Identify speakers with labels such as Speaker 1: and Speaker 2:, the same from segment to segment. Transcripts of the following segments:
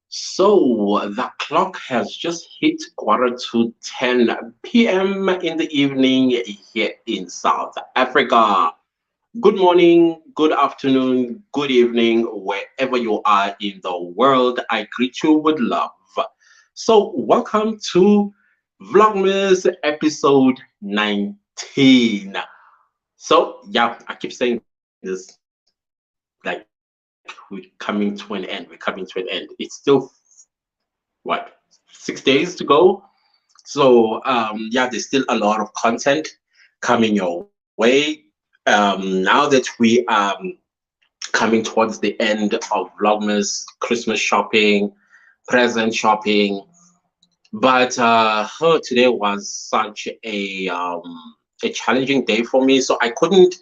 Speaker 1: So the clock has just hit quarter to 10 p.m. in the evening here in South Africa. Good morning, good afternoon, good evening, wherever you are in the world. I greet you with love. So, welcome to Vlogmas episode 19. So, yeah, I keep saying this like we're coming to an end. We're coming to an end. It's still what 6 days to go. So yeah, there's still a lot of content coming your way. Now that we are coming towards the end of Vlogmas, Christmas shopping, present shopping, but today was such a challenging day for me, so I couldn't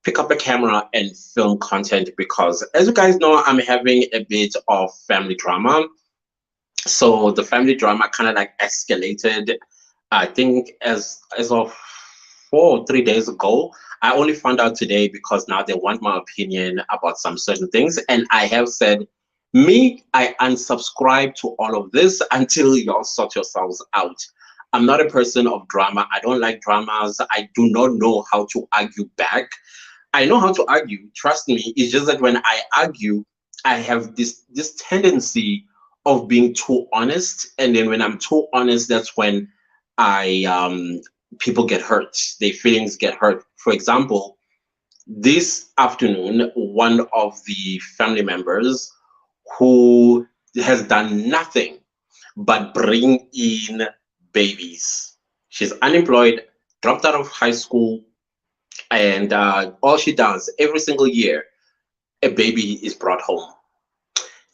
Speaker 1: pick up a camera and film content because, as you guys know, I'm having a bit of family drama. So the family drama kind of like escalated. I think as of 4 or 3 days ago. I only found out today because now they want my opinion about some certain things, and I have said, me, I unsubscribe to all of this until y'all sort yourselves out. I'm not a person of drama. I don't like dramas. I do not know how to argue back. I know how to argue, trust me. It's just that when I argue, I have this tendency of being too honest. And then when I'm too honest, that's when I people get hurt. Their feelings get hurt. For example, this afternoon, one of the family members who has done nothing but bring in babies. She's unemployed, dropped out of high school, and all she does every single year, a baby is brought home.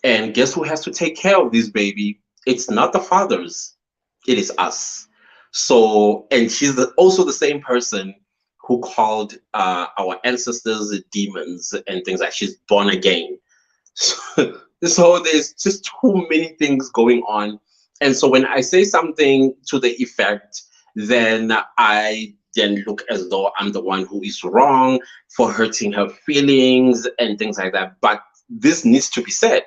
Speaker 1: And guess who has to take care of this baby? It's not the fathers, it is us. So, and she's also the same person who called our ancestors demons and things like she's born again. So there's just too many things going on. And so when I say something to the effect, then I then look as though I'm the one who is wrong for hurting her feelings and things like that. But this needs to be said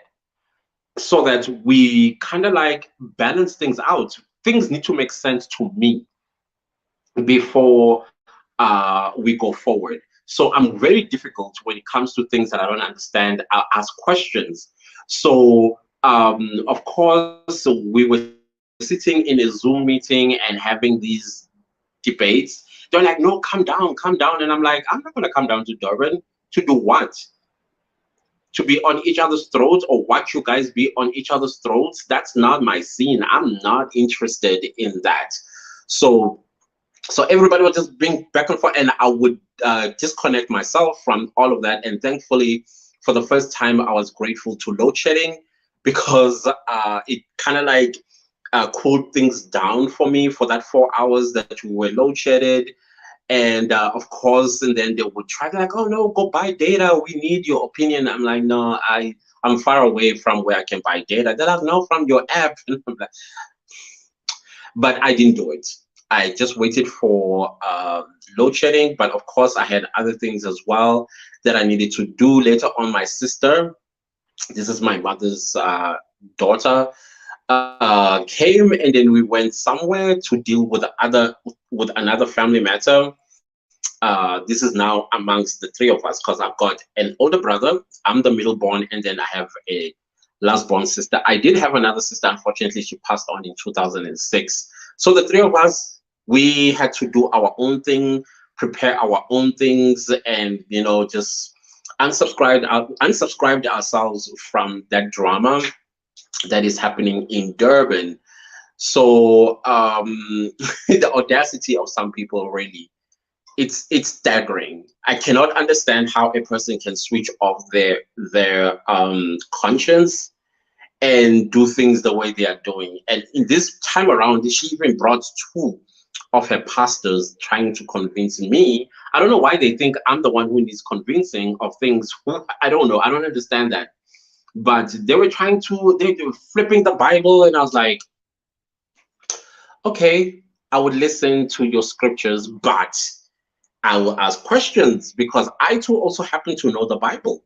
Speaker 1: so that we kind of like balance things out. Things need to make sense to me before we go forward. So I'm very difficult when it comes to things that I don't understand. I'll ask questions. So of course, we were sitting in a Zoom meeting and having these debates. They're like, no, calm down. And I'm like, I'm not going to come down to Durban to do what? To be on each other's throats or watch you guys be on each other's throats. That's not my scene. I'm not interested in that. So everybody was just being back and forth, and I would disconnect myself from all of that. And thankfully, for the first time, I was grateful to load shedding because it kind of like cooled things down for me for that 4 hours that we were load shedded. And of course, and then they would try to like, oh no, go buy data. We need your opinion. I'm like, no, I'm far away from where I can buy data. They're like, no, from your app. But I didn't do it. I just waited for load shedding. But of course, I had other things as well that I needed to do later on. My sister, this is my mother's daughter, came, and then we went somewhere to deal with another family matter. This is now amongst the three of us because I've got an older brother, I'm the middle born, and then I have a last born sister. I did have another sister. Unfortunately, she passed on in 2006. So the three of us, we had to do our own thing, prepare our own things, and just unsubscribed ourselves from that drama that is happening in Durban. So the audacity of some people, really, it's staggering. I cannot understand how a person can switch off their conscience and do things the way they are doing. And in this time around, she even brought two of her pastors trying to convince me. I don't know why they think I'm the one who needs convincing of things. I don't know. I don't understand that. But they were they were flipping the Bible, and I was like, okay, I would listen to your scriptures, but I will ask questions because I too also happen to know the Bible.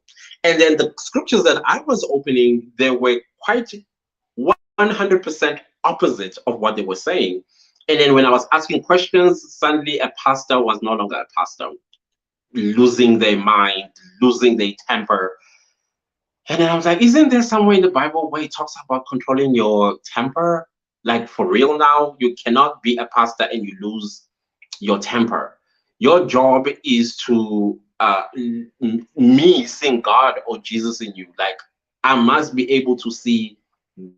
Speaker 1: And then the scriptures that I was opening, they were quite 100% opposite of what they were saying. And then when I was asking questions, suddenly a pastor was no longer a pastor, losing their mind, losing their temper. And then I was like, isn't there somewhere in the Bible where it talks about controlling your temper? Like for real now, you cannot be a pastor and you lose your temper. Your job is to me seeing God or Jesus in you. Like I must be able to see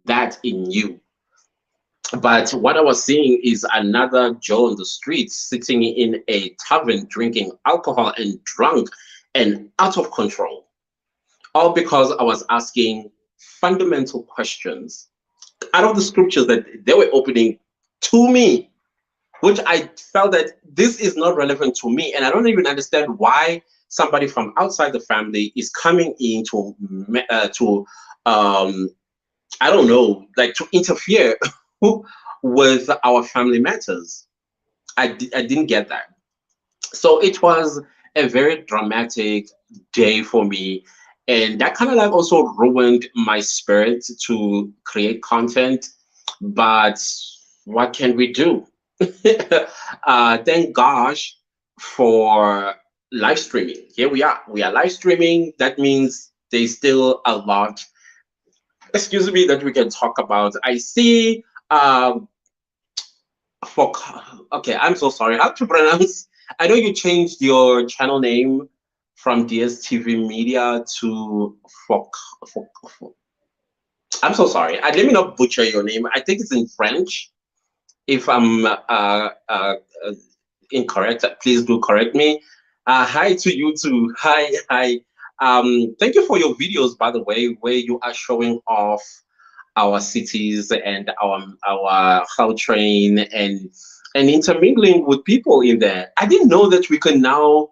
Speaker 1: that in you. But what I was seeing is another Joe on the streets sitting in a tavern drinking alcohol and drunk and out of control. All because I was asking fundamental questions out of the scriptures that they were opening to me, which I felt that this is not relevant to me. And I don't even understand why somebody from outside the family is coming in to I don't know, like to interfere with our family matters. I didn't get that. So it was a very dramatic day for me. And that kind of like also ruined my spirit to create content. But what can we do? Thank gosh for live streaming. Here we are. We are live streaming. That means there's still a lot, excuse me, that we can talk about. I see for okay, I'm so sorry. How to pronounce? I know you changed your channel name from DSTV Media to Foc. Foc. I'm so sorry. Let me not butcher your name. I think it's in French. If I'm incorrect, please do correct me. Hi to you too. Hi, hi. Thank you for your videos, by the way, where you are showing off our cities and our how train and intermingling with people in there. I didn't know that we could now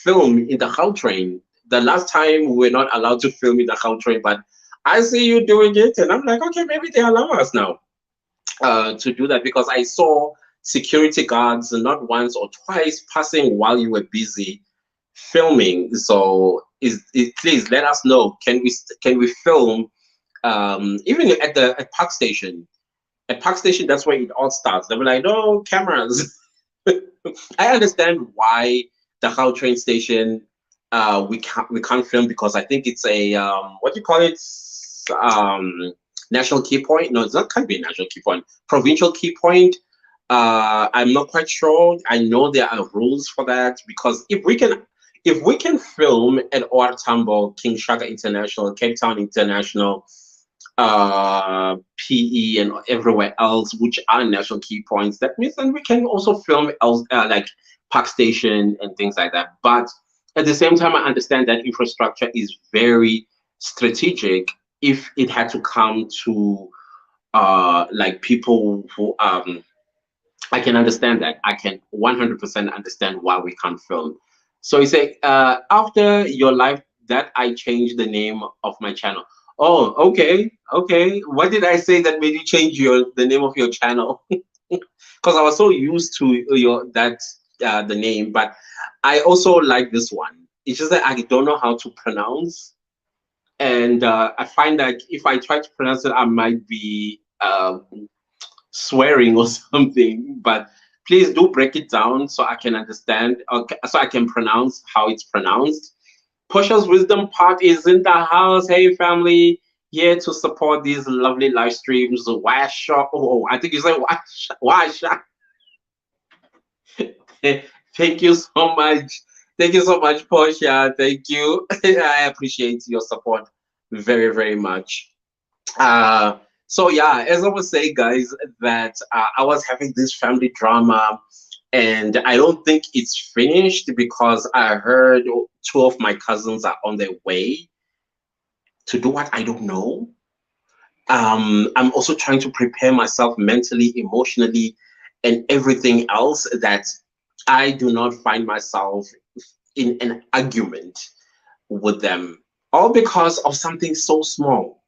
Speaker 1: film in the how train. The last time we were not allowed to film in the how train, but I see you doing it, and I'm like, okay, maybe they allow us now to do that because I saw security guards not once or twice passing while you were busy filming. So please let us know. Can we film even at the at park station? At park station, that's where it all starts. They were like, no cameras. I understand why the How train station we can't film because I think it's a what do you call it, national key point. No, it's not, can't be a national key point, provincial key point. I'm not quite sure. I know there are rules for that because if we can film at OR Tambo, King Shaka International, Cape Town International, PE, and everywhere else, which are national key points, that means that we can also film else, like Park Station and things like that. But at the same time, I understand that infrastructure is very strategic if it had to come to like people who I can understand that. I can 100% understand why we can't film. So you say, after your life that I changed the name of my channel. Oh, okay, okay. What did I say that made you change the name of your channel? Because I was so used to your that the name, but I also like this one. It's just that I don't know how to pronounce, and I find that if I try to pronounce it, I might be swearing or something. But please do break it down so I can understand, okay, so I can pronounce how it's pronounced. Portia's Wisdom Part is in the house. Hey, family, here to support these lovely live streams. Washa, oh, I think you said Washa. Thank you so much. Thank you so much, Portia. Thank you. I appreciate your support very, very much. So yeah, as I was saying, guys, that I was having this family drama, and I don't think it's finished because I heard two of my cousins are on their way to do what I don't know. I'm also trying to prepare myself mentally, emotionally, and everything else that I do not find myself in an argument with them, all because of something so small,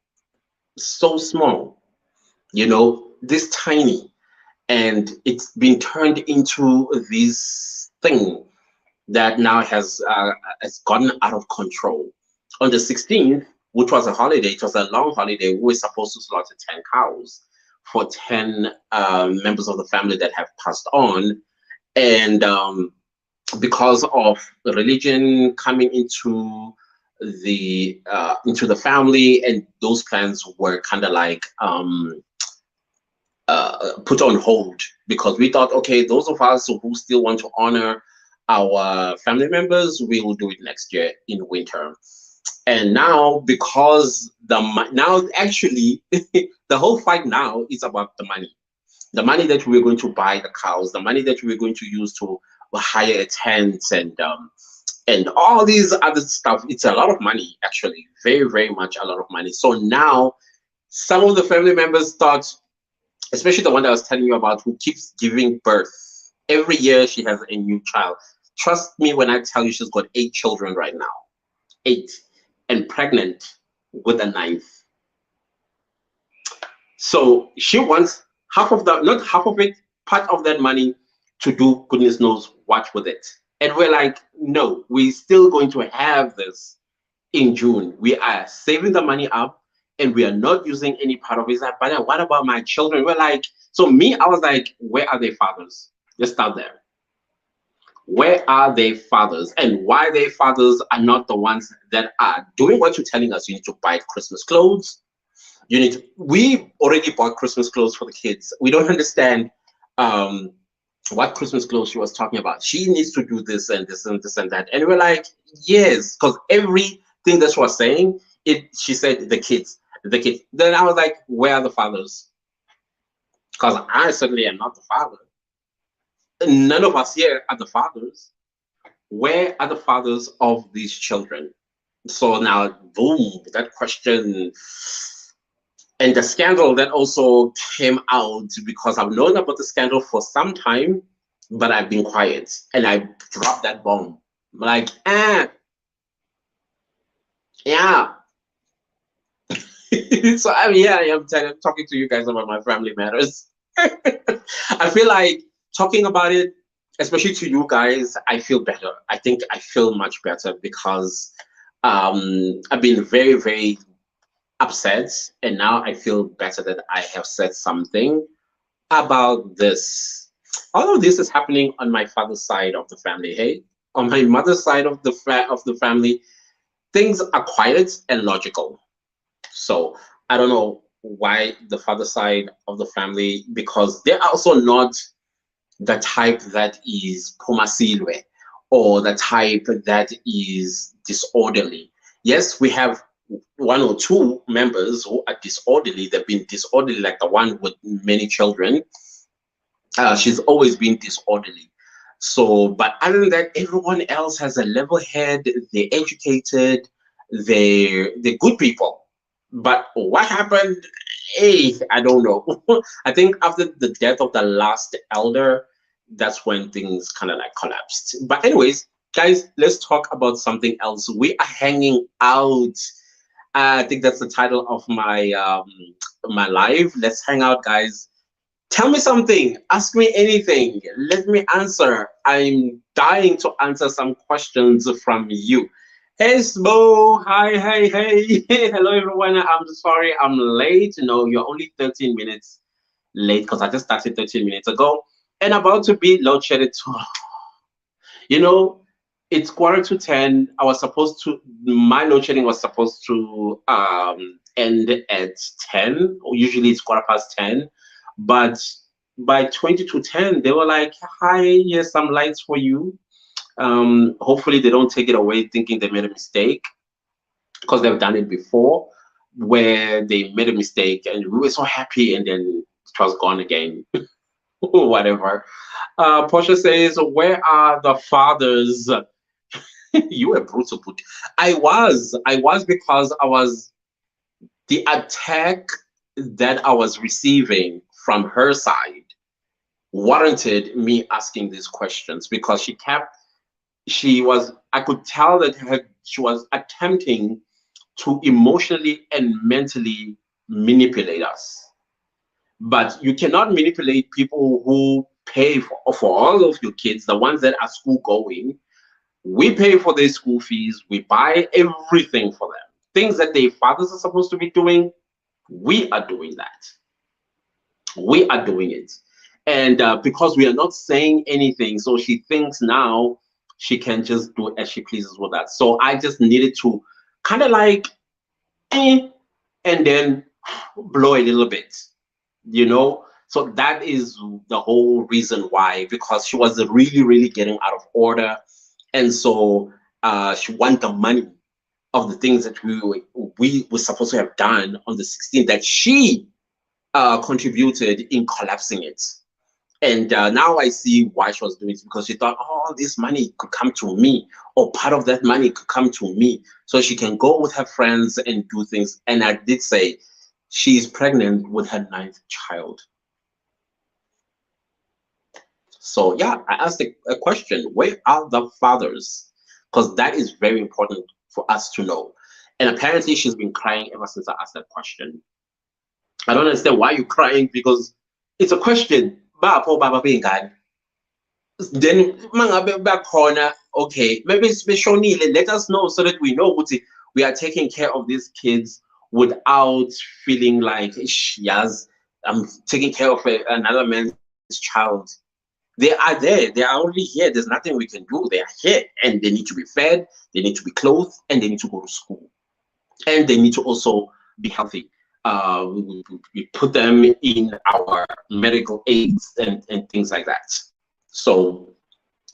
Speaker 1: this tiny, and it's been turned into this thing that now has gotten out of control. On the 16th, which was a holiday, it was a long holiday, we were supposed to slaughter 10 cows for 10 members of the family that have passed on. And because of religion coming into the family, and those plans were kind of like put on hold, because we thought, okay, those of us who still want to honor our family members, we will do it next year in winter. And now, because now actually the whole fight now is about the money that we're going to buy the cows, the money that we're going to use to hire a tent, and all these other stuff. It's a lot of money, actually, very, very much a lot of money. So now some of the family members start, especially the one that I was telling you about, who keeps giving birth. Every year she has a new child. Trust me when I tell you, she's got 8 children right now. 8. And pregnant with a ninth. So she wants half of that, not half of it, part of that money to do goodness knows what with it. And we're like, no, we're still going to have this in June. We are saving the money up, and we are not using any part of it. It's like, but what about my children? We're like, so me, I was like, where are their fathers? Just start there. Where are their fathers? And why their fathers are not the ones that are doing what you're telling us? You need to buy Christmas clothes. We already bought Christmas clothes for the kids. We don't understand what Christmas clothes she was talking about. She needs to do this and this and this and that. And we're like, yes, because everything that she was saying, she said the kids, the kids. Then I was like, where are the fathers? Because I certainly am not the father. None of us here are the fathers. Where are the fathers of these children? So now, boom, that question. And the scandal that also came out, because I've known about the scandal for some time, but I've been quiet, and I dropped that bomb. Like, yeah. So I'm here, I'm talking to you guys about my family matters. I feel like talking about it, especially to you guys, I feel better. I think I feel much better, because I've been very, very upset, and now I feel better that I have said something about this. All of this is happening on my father's side of the family. Hey, on my mother's side of the family, things are quiet and logical. So I don't know why the father side of the family, because they're also not the type that is pomasilwe, or the type that is disorderly. Yes, we have 1 or 2 members who are disorderly. They've been disorderly, like the one with many children. She's always been disorderly. So, but other than that, everyone else has a level head. They're educated. They're good people. But what happened? Hey, I don't know. I think after the death of the last elder, that's when things kind of like collapsed. But anyways, guys, let's talk about something else. We are hanging out. I think that's the title of my live. Let's hang out, guys. Tell me something. Ask me anything. Let me answer. I'm dying to answer some questions from you. Hey, Smo. Hi, hey, hey. Hello, everyone. I'm sorry I'm late. No, you're only 13 minutes late, because I just started 13 minutes ago and about to be load shedded too. You know, it's 9:45. I was supposed to, my load shedding was supposed to end at 10. Usually it's 10:15. But by 20 to 10, they were like, hi, here's some lights for you. Hopefully they don't take it away thinking they made a mistake, because they've done it before, where they made a mistake and we were so happy, and then it was gone again. Whatever. Portia says, where are the fathers? You were brutal, put. I was, because I was, the attack that I was receiving from her side warranted me asking these questions, because I could tell that she was attempting to emotionally and mentally manipulate us. But you cannot manipulate people who pay for all of your kids, the ones that are school going, We pay for their school fees. We buy everything for them. Things that their fathers are supposed to be doing, we are doing that. We are doing it. And because we are not saying anything, so she thinks now she can just do as she pleases with that. So I just needed to kind of like, and then blow a little bit, you know? So that is the whole reason why, because she was really, really getting out of order. And so she wanted the money of the things that we were supposed to have done on the 16th that she contributed in collapsing it. And now I see why she was doing it, because she thought, oh, this money could come to me, or part of that money could come to me, so she can go with her friends and do things. And I did say she's pregnant with her 9th child. So yeah, I asked a question: where are the fathers? Because that is very important for us to know. And apparently, she's been crying ever since I asked that question. I don't understand why you're crying, because it's a question. Then mangabe bakhona, okay, maybe beshonile, let us know so that we know ukuthi we are taking care of these kids without feeling like, yes, I'm taking care of another man's child. They are there, they are already here, there's nothing we can do. They are here, and they need to be fed, they need to be clothed, and they need to go to school, and they need to also be healthy. We put them in our medical aids and things like that. So,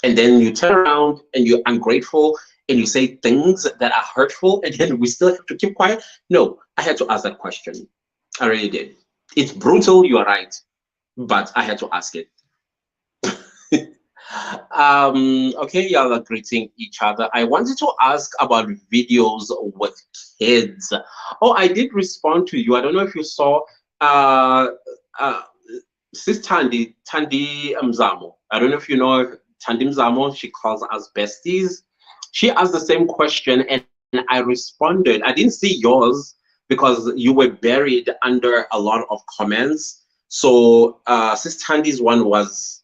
Speaker 1: and then you turn around and you're ungrateful and you say things that are hurtful, and then we still have to keep quiet. No, I had to ask that question. I really did. It's brutal, you are right, but I had to ask it. Okay, y'all are greeting each other. I wanted to ask about videos with kids. Oh, I did respond to you. I don't know if you saw uh Sis Tandi Mzamo. I don't know if you know Tandi Mzamo. She calls us besties. She asked the same question, and I responded. I didn't see yours because you were buried under a lot of comments. So Sis Tandi's one was,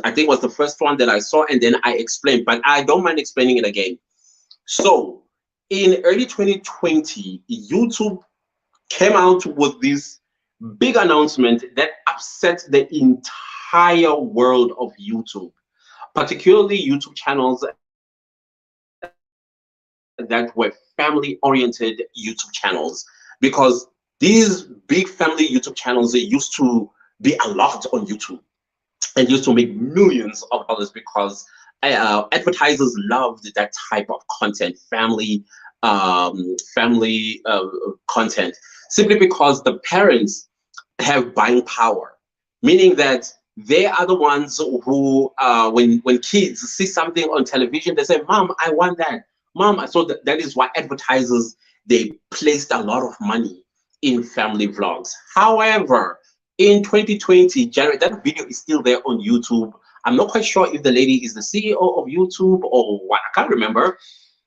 Speaker 1: I think, was the first one that I saw, and then I explained. But I don't mind explaining it again. So in early 2020, YouTube came out with this big announcement that upset the entire world of YouTube, particularly YouTube channels that were family-oriented YouTube channels, because these big family YouTube channels, they used to be a lot on YouTube and used to make millions of dollars, because advertisers loved that type of content, family content, simply because the parents have buying power, meaning that they are the ones who, when kids see something on television, they say, "Mom, I want that, Mom." So that is why advertisers, they placed a lot of money in family vlogs. However, in 2020, January, that video is still there on YouTube. I'm not quite sure if the lady is the CEO of YouTube or what. I can't remember,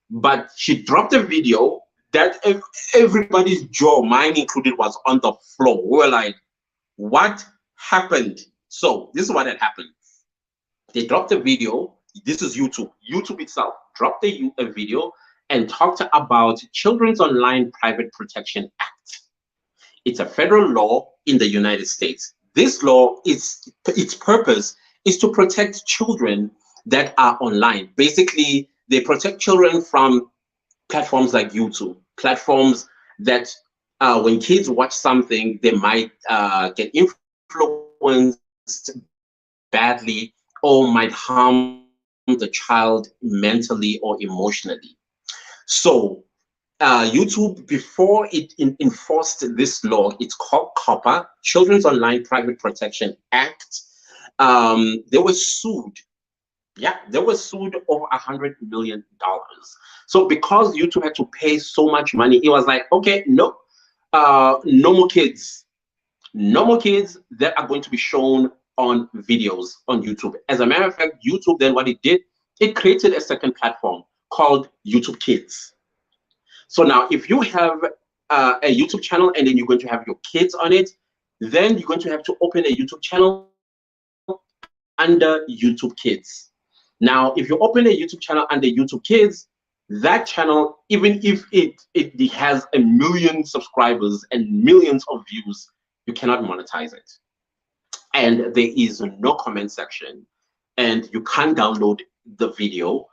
Speaker 1: but she dropped a video that everybody's jaw, mine included, was on the floor. We were like, what happened? So this is what had happened. They dropped a video. This is YouTube. YouTube itself dropped a video and talked about Children's Online Private Protection Act. It's a federal law in the United States. This law, its purpose is to protect children that are online. Basically, they protect children from platforms like YouTube, platforms that when kids watch something, they might get influenced badly or might harm the child mentally or emotionally. So YouTube, before it enforced this law, it's called COPPA, Children's Online Private Protection Act. They were sued. Yeah, they were sued over $100 million. So because YouTube had to pay so much money, it was like, okay, no, no more kids, no more kids that are going to be shown on videos on YouTube. As a matter of fact, YouTube then what it did, it created a second platform called YouTube Kids. So now if you have a YouTube channel and then you're going to have your kids on it, then you're going to have to open a YouTube channel under YouTube Kids. Now, if you open a YouTube channel under YouTube Kids, that channel, even if it has a million subscribers and millions of views, you cannot monetize it. And there is no comment section, and you can't download the video.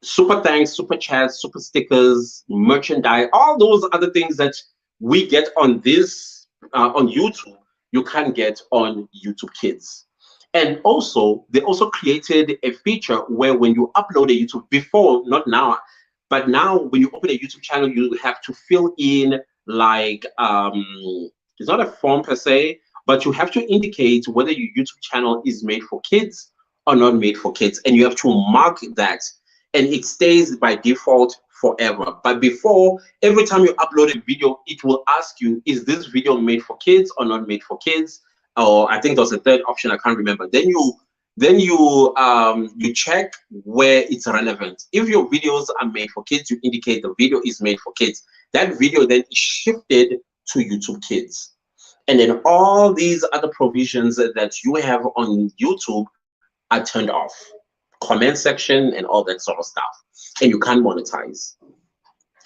Speaker 1: Super thanks, super chats, super stickers, merchandise, all those other things that we get on this on YouTube, you can't get on YouTube Kids. And also, they also created a feature where when you upload a YouTube, before, not now, but now when you open a YouTube channel, you have to fill in like it's not a form per se, but you have to indicate whether your YouTube channel is made for kids or not made for kids, and you have to mark that, and it stays by default forever. But before, every time you upload a video, it will ask you, is this video made for kids or not made for kids? Or I think there's a third option, I can't remember. Then you check where it's relevant. If your videos are made for kids, you indicate the video is made for kids. That video then is shifted to YouTube Kids. And then all these other provisions that you have on YouTube are turned off. Comment section and all that sort of stuff. And you can't monetize.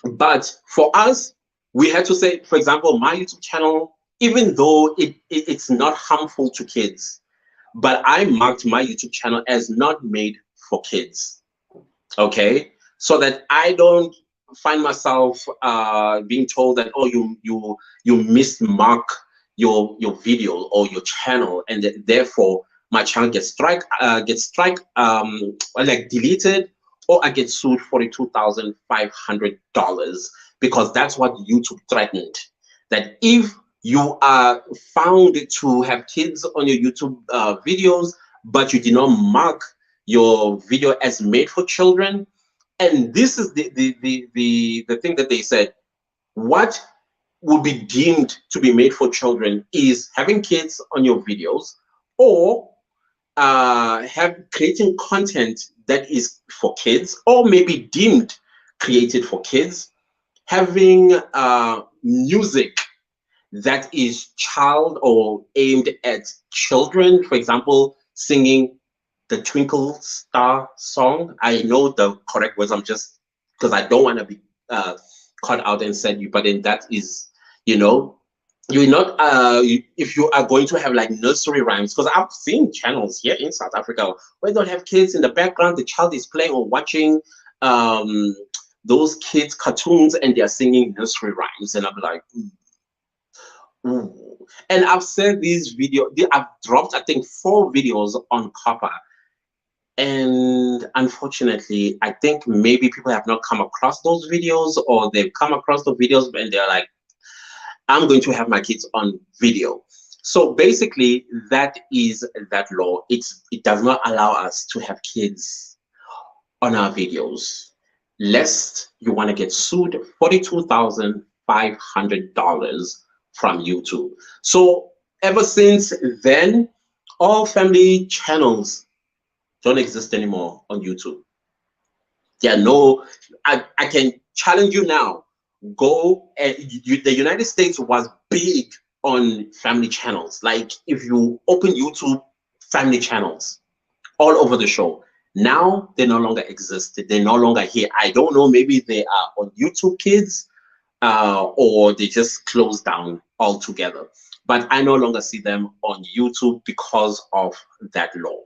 Speaker 1: But for us, we had to say, for example, my YouTube channel, even though it's not harmful to kids, but I marked my YouTube channel as not made for kids, okay? So that I don't find myself being told that, oh, you mismark your video or your channel, and therefore my channel gets like deleted, or I get sued $42,500, because that's what YouTube threatened. That if you are found to have kids on your YouTube videos, but you did not mark your video as made for children, and this is the thing that they said, what would be deemed to be made for children is having kids on your videos, or creating content that is for kids, or maybe deemed created for kids, having music that is child or aimed at children, for example, singing the Twinkle Star song. I know the correct words, I'm just, because I don't want to be caught out and said you, but then that is, you're not, if you are going to have like nursery rhymes, because I've seen channels here in South Africa where they'll have kids in the background, the child is playing or watching those kids' cartoons, and they're singing nursery rhymes, and I'm like, ooh. And I've said I've dropped, I think, 4 videos on Copper. And unfortunately, I think maybe people have not come across those videos, or they've come across the videos and they're like, I'm going to have my kids on video. So basically, that is that law. It does not allow us to have kids on our videos, lest you want to get sued $42,500 from YouTube. So ever since then, all family channels don't exist anymore on YouTube. There are no, I can challenge you now. Go, the United States was big on family channels. Like if you open YouTube, family channels all over the show. Now they no longer exist. They're no longer here. I don't know, maybe they are on YouTube Kids, or they just closed down altogether. But I no longer see them on YouTube because of that law.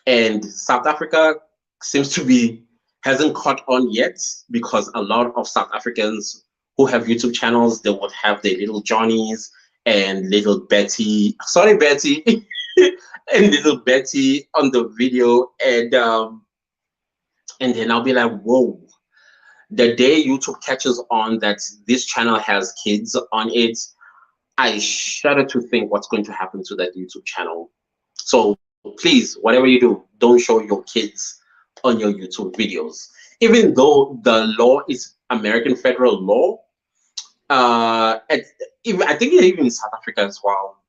Speaker 1: And South Africa seems to hasn't caught on yet, because a lot of South Africans who have YouTube channels, they would have their little Johnnies and little Betty, sorry Betty, and little Betty on the video, and then I'll be like, whoa. The day YouTube catches on that this channel has kids on it, I shudder to think what's going to happen to that YouTube channel. So please, whatever you do, don't show your kids on your YouTube videos. Even though the law is American federal law, I think even in South Africa as well,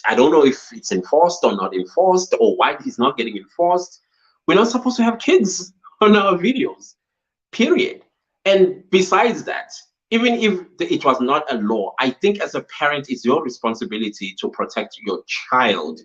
Speaker 1: I don't know if it's enforced or not enforced, or why it's not getting enforced. We're not supposed to have kids on our videos, period. And besides that, even if it was not a law, I think as a parent, it's your responsibility to protect your child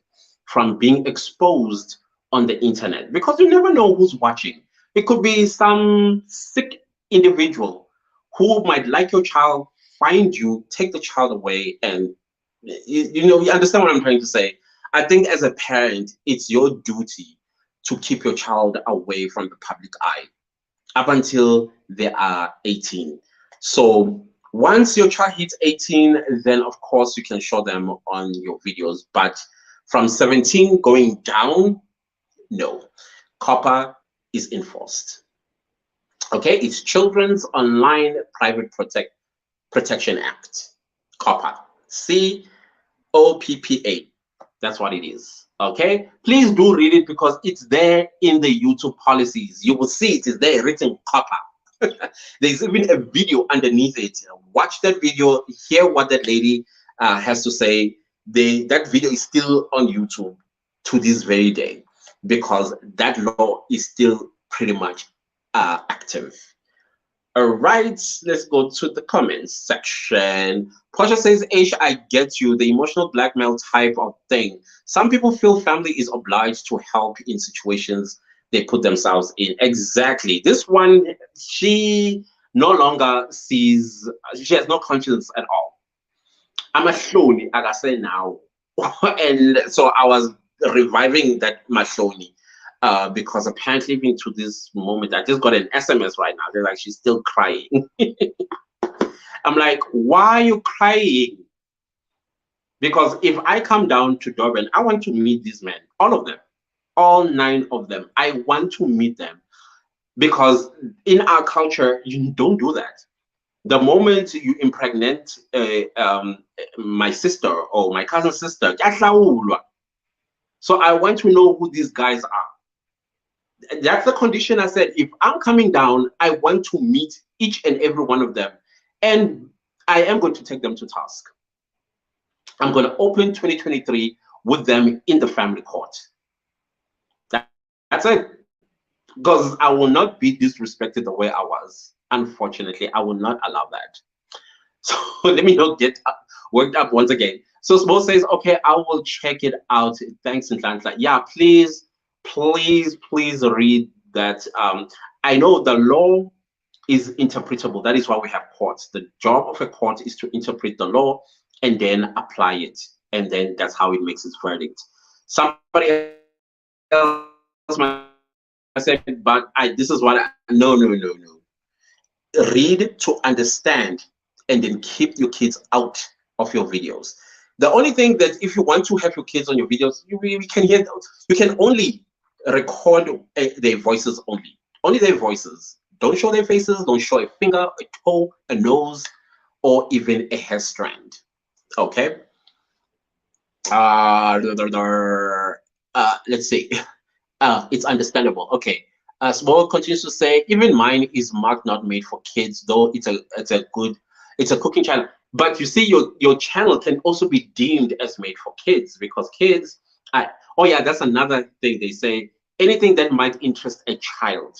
Speaker 1: from being exposed on the internet, because you never know who's watching. It could be some sick individual who might like your child, find you, take the child away, and you understand what I'm trying to say. I think as a parent, it's your duty to keep your child away from the public eye up until they are 18. So once your child hits 18, then of course you can show them on your videos. But from 17 going down, no. COPPA is enforced. Okay, it's Children's Online Protection Act. COPPA. COPPA. That's what it is. Okay, please do read it because it's there in the YouTube policies. You will see it is there written COPPA. There's even a video underneath it. Watch that video, hear what that lady has to say. That video is still on YouTube to this very day because that law is still pretty much active. All right, let's go to the comments section. Portia says, H, I get you, the emotional blackmail type of thing. Some people feel family is obliged to help in situations they put themselves in. Exactly. This one, she no longer sees, she has no conscience at all. I'm a shoni, like I say now. And so I was reviving that mashoni. Because apparently even to this moment, I just got an SMS right now. They're like, she's still crying. I'm like, why are you crying? Because if I come down to Durban, I want to meet these men, all of them, all 9 of them. I want to meet them because in our culture, you don't do that. The moment you impregnate my sister or my cousin's sister, so I want to know who these guys are. That's the condition. I said, if I'm coming down, I want to meet each and every one of them. And I am going to take them to task. I'm going to open 2023 with them in the family court. That's it. Because I will not be disrespected the way I was. Unfortunately, I will not allow that. So let me not get worked up once again. So Smo says, okay, I will check it out. Thanks, and thanks. Yeah, please read that. I know the law is interpretable. That is why we have courts. The job of a court is to interpret the law and then apply it, and then that's how it makes its verdict. Somebody else might say, but this is what no. Read to understand, and then keep your kids out of your videos. The only thing that if you want to have your kids on your videos, you can hear those. You can only record their voices only their voices. Don't show their faces. Don't show a finger, a toe, a nose, or even a hair strand. Okay. Let's see. It's understandable. Okay. Small continues to say, even mine is marked not made for kids, though it's a cooking channel. But you see, your channel can also be deemed as made for kids because kids. Oh yeah, that's another thing they say. Anything that might interest a child,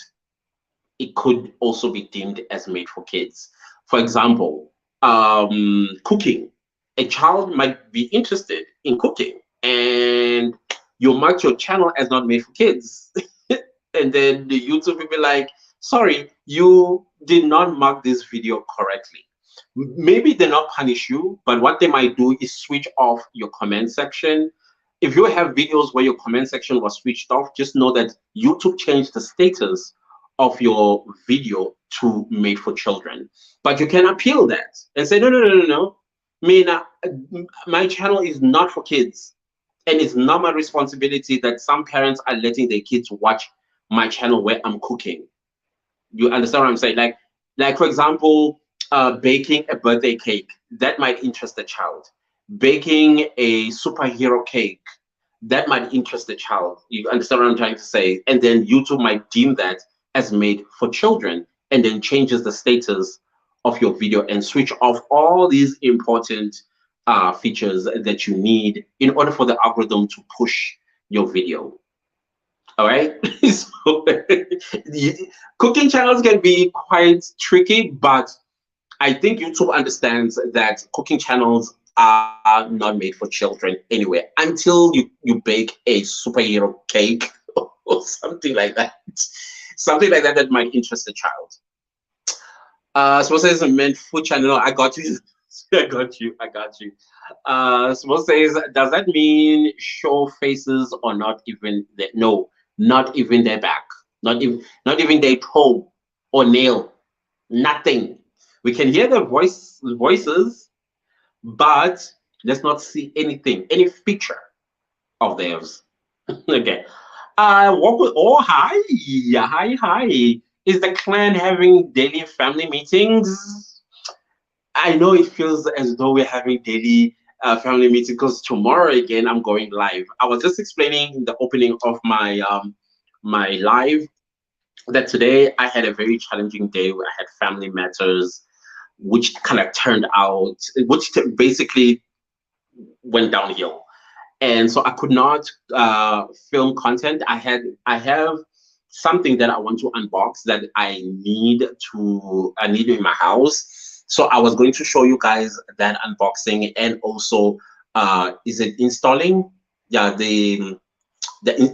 Speaker 1: it could also be deemed as made for kids. For example, cooking. A child might be interested in cooking, and you mark your channel as not made for kids. And then the YouTube will be like, sorry, you did not mark this video correctly. Maybe they not punish you, but what they might do is switch off your comment section. If you have videos where your comment section was switched off, just know that YouTube changed the status of your video to made for children. But you can appeal that and say, no. My channel is not for kids. And it's not my responsibility that some parents are letting their kids watch my channel where I'm cooking. You understand what I'm saying? Like for example, baking a birthday cake, that might interest the child. Baking a superhero cake, that might interest the child. You understand what I'm trying to say? And then YouTube might deem that as made for children and then changes the status of your video and switch off all these important features that you need in order for the algorithm to push your video. All right. So, cooking channels can be quite tricky, but I think YouTube understands that cooking channels are not made for children anyway, until you bake a superhero cake or something like that. Something like that that might interest a child. Suppose says meant food channel. No, I got you. I got you. I got you. Suppose says, does that mean show faces or not even the no, not even their back, not even their toe or nail, nothing. We can hear the voices, but let's not see anything, any feature of theirs. Okay. Hi, hi, hi. Is the clan having daily family meetings? I know it feels as though we're having daily family meetings because tomorrow again I'm going live. I was just explaining in the opening of my live that today I had a very challenging day where I had family matters, which kind of turned out, which basically went downhill, and so I could not film content. I have something that I want to unbox that I need in my house. So I was going to show you guys that unboxing, and also is it installing? Yeah,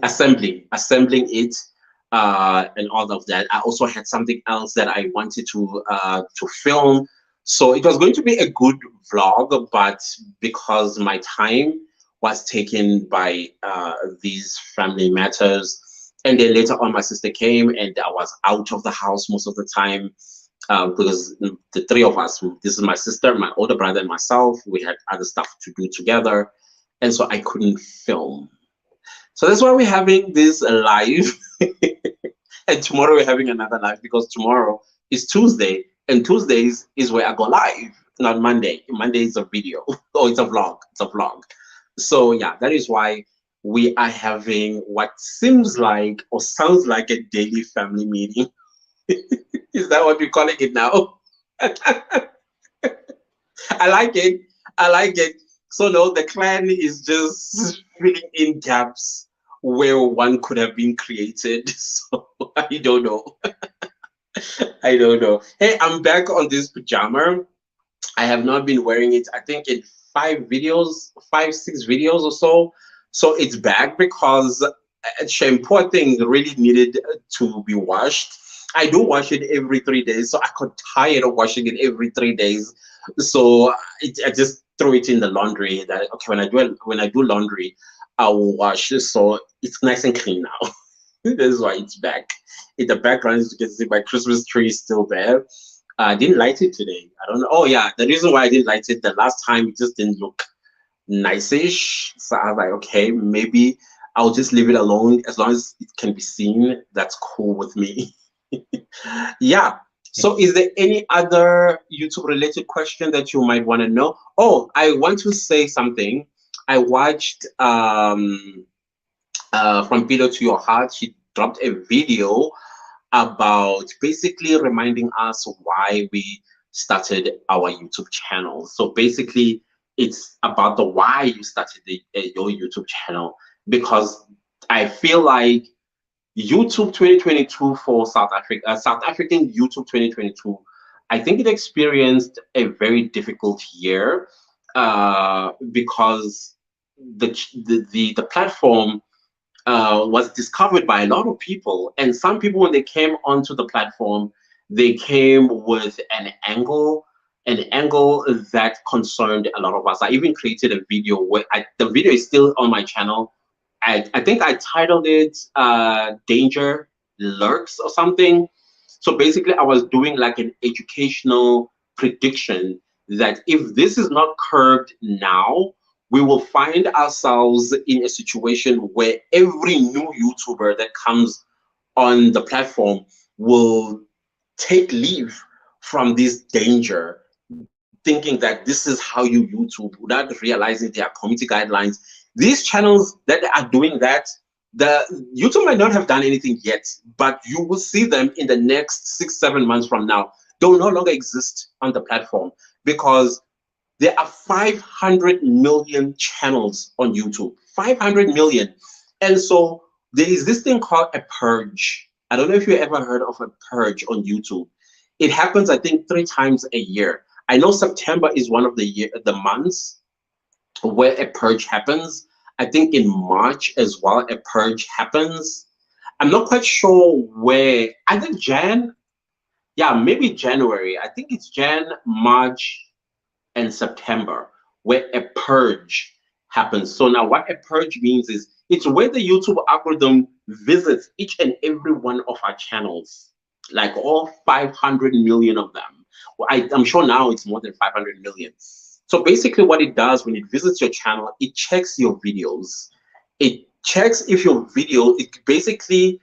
Speaker 1: assembling it, and all of that. I also had something else that I wanted to film. So it was going to be a good vlog, but because my time was taken by these family matters, and then later on my sister came and I was out of the house most of the time, because the three of us, this is my sister, my older brother, and myself, we had other stuff to do together, and so I couldn't film. So that's why we're having this live. And tomorrow we're having another live because tomorrow is Tuesday, and Tuesdays is where I go live, not Monday. Monday is a video. Oh, it's a vlog. It's a vlog. So yeah, that is why we are having what seems like or sounds like a daily family meeting. Is that what we're calling it now? I like it. I like it. So no, the clan is just filling in gaps where one could have been created. So I don't know. I don't know. Hey, I'm back on this pajama. I have not been wearing it, I think in 6 videos or so. So it's back because shampoo thing really needed to be washed. I do wash it every 3 days, so I got tired of washing it every 3 days. So I just throw it in the laundry. That okay, when I do laundry, I will wash it so it's nice and clean now. This is why it's back. In the background, as you can see, my Christmas tree is still there. I didn't light it today. I don't know. Oh yeah, the reason why I didn't light it the last time, it just didn't look nice-ish. So I was like, okay, maybe I'll just leave it alone as long as it can be seen. That's cool with me. Yeah. So is there any other YouTube related question that you might want to know? Oh, I want to say something. I watched From Pillow to Your Heart. She dropped a video about basically reminding us why we started our YouTube channel. So basically, it's about the why you started your YouTube channel, because I feel like YouTube 2022 for South Africa, South African YouTube 2022, I think it experienced a very difficult year, because the platform was discovered by a lot of people, and some people, when they came onto the platform, they came with an angle that concerned a lot of us. I even created a video where the video is still on my channel. I think I titled it Danger Lurks or something. So basically I was doing like an educational prediction that if this is not curbed now, we will find ourselves in a situation where every new YouTuber that comes on the platform will take leave from this danger, thinking that this is how you YouTube without realizing there are community guidelines. These channels that are doing that, the YouTube might not have done anything yet, but you will see them in the next 6-7 months from now. They will no longer exist on the platform because there are 500 million channels on YouTube. 500 million. And so there is this thing called a purge. I don't know if you ever heard of a purge on YouTube. It happens, I think, 3 times a year. I know September is one of the months where a purge happens. I think in March as well, a purge happens. I'm not quite sure where. I think yeah, maybe January. I think it's March, and September, where a purge happens. So now what a purge means is it's where the YouTube algorithm visits each and every one of our channels, like all 500 million of them. Well, I'm sure now it's more than 500 million. So basically what it does when it visits your channel, it checks your videos. It checks if your video, it basically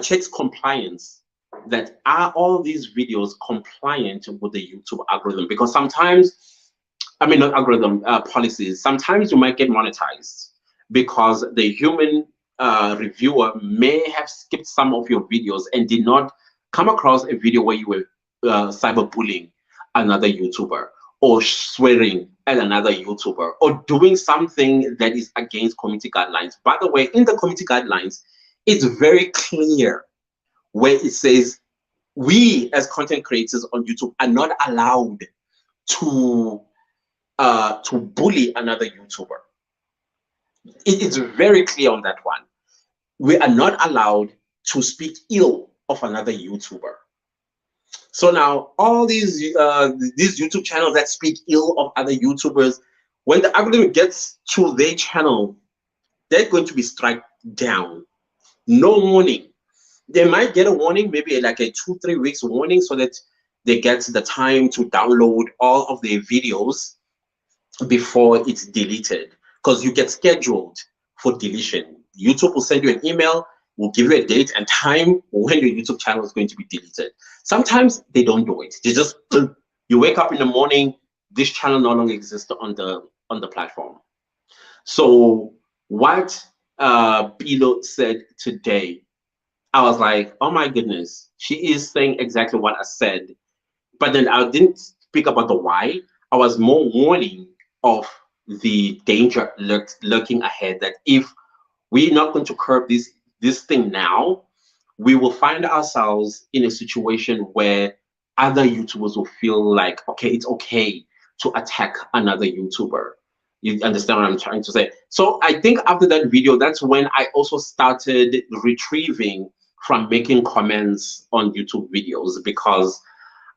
Speaker 1: checks compliance, that are all these videos compliant with the YouTube algorithm? Because sometimes, I mean, not algorithm, policies, sometimes you might get monetized because the human reviewer may have skipped some of your videos and did not come across a video where you were cyberbullying another YouTuber, or swearing at another YouTuber, or doing something that is against community guidelines. By the way, in the community guidelines, it's very clear where it says we as content creators on YouTube are not allowed to bully another YouTuber. It's very clear on that one. We are not allowed to speak ill of another YouTuber. So now all these YouTube channels that speak ill of other YouTubers, when the algorithm gets to their channel, they're going to be struck down. No warning. They might get a warning, maybe like a 2-3 weeks warning, so that they get the time to download all of their videos before it's deleted, because you get scheduled for deletion. YouTube will send you an email, will give you a date and time when your YouTube channel is going to be deleted. Sometimes they don't do it. They just, you wake up in the morning, this channel no longer exists on the platform. So what Bilo said today, I was like, oh my goodness, she is saying exactly what I said. But then I didn't speak about the why. I was more warning of the danger lurking ahead, that if we're not going to curb this thing now, we will find ourselves in a situation where other YouTubers will feel like, okay, it's okay to attack another YouTuber. You understand what I'm trying to say? So I think after that video, that's when I also started retrieving from making comments on YouTube videos, because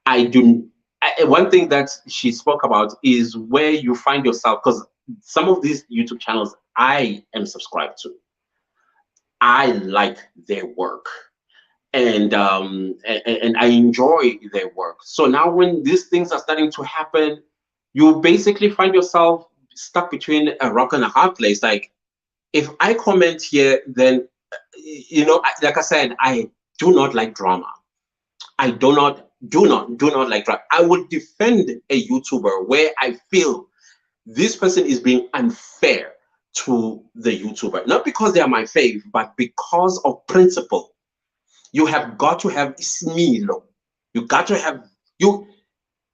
Speaker 1: one thing that she spoke about is where you find yourself, because some of these YouTube channels I am subscribed to, I like their work, and I enjoy their work. So now when these things are starting to happen, you basically find yourself stuck between a rock and a hard place. Like, if I comment here, then like I said, I do not like drama. I do not like drama. I would defend a YouTuber where I feel this person is being unfair to the YouTuber, not because they are my fave, but because of principle. You have got to have smilo. You got to have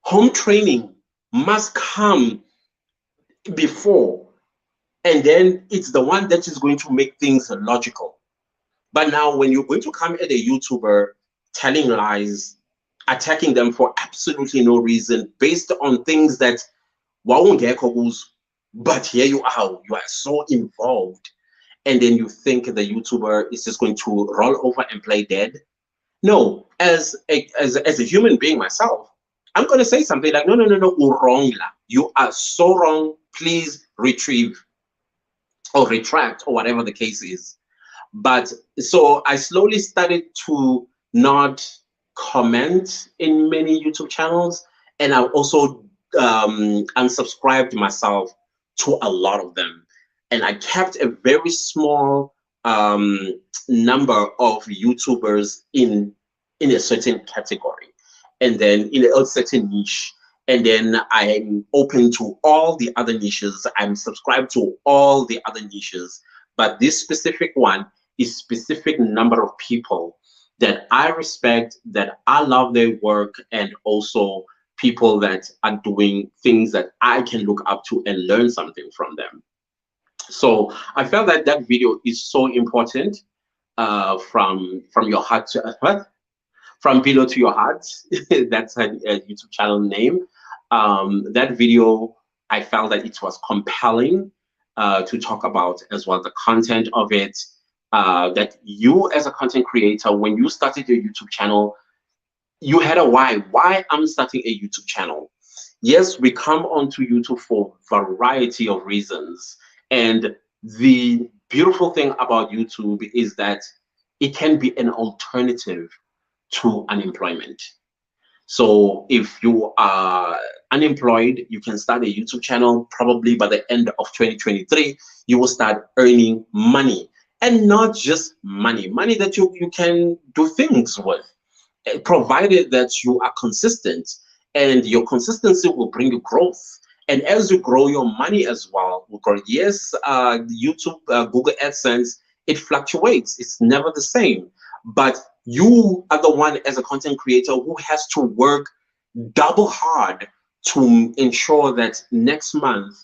Speaker 1: home training must come before, and then it's the one that is going to make things logical. But now when you're going to come at a YouTuber telling lies, attacking them for absolutely no reason, based on things that but here you are so involved, and then you think the YouTuber is just going to roll over and play dead. No, as a human being myself, I'm going to say something like, no, no, no, no, wrong. You are so wrong. Please retrieve or retract, or whatever the case is. But so I slowly started to not comment in many YouTube channels, and I also unsubscribed myself to a lot of them, and I kept a very small number of YouTubers in a certain category, and then in a certain niche. And then I'm open to all the other niches. I'm subscribed to all the other niches. But this specific one is specific number of people that I respect, that I love their work, and also people that are doing things that I can look up to and learn something from them. So I felt that that video is so important, from your heart to earth, from below to your heart. That's a YouTube channel name. That video, I felt that it was compelling to talk about, as well the content of it, that you as a content creator, when you started your YouTube channel, you had a why. Why I'm starting a YouTube channel? Yes, we come onto YouTube for variety of reasons. And the beautiful thing about YouTube is that it can be an alternative to unemployment. So if you are unemployed, you can start a YouTube channel. Probably by the end of 2023, you will start earning money, and not just money that you can do things with, provided that you are consistent, and your consistency will bring you growth. And as you grow, your money as well will grow. Yes, YouTube, Google AdSense, it fluctuates. It's never the same. But you are the one, as a content creator, who has to work double hard to ensure that next month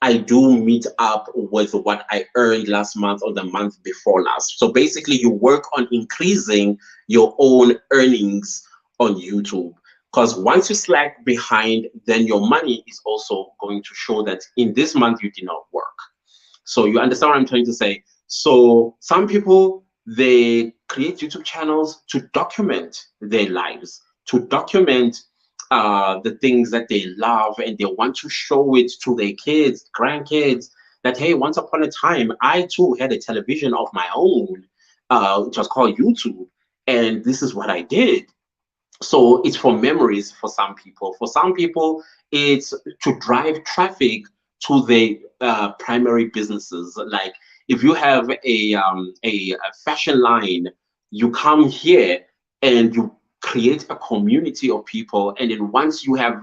Speaker 1: I do meet up with what I earned last month or the month before last. So basically, you work on increasing your own earnings on YouTube. Because once you slack behind, then your money is also going to show that in this month you did not work. So you understand what I'm trying to say? So some people, they create YouTube channels to document their lives, to document the things that they love, and they want to show it to their kids, grandkids, that hey, once upon a time, I too had a television of my own, which was called YouTube, and this is what I did. So it's for memories for some people. For some people, it's to drive traffic to the primary businesses. Like if you have a fashion line, you come here and you create a community of people. And then once you have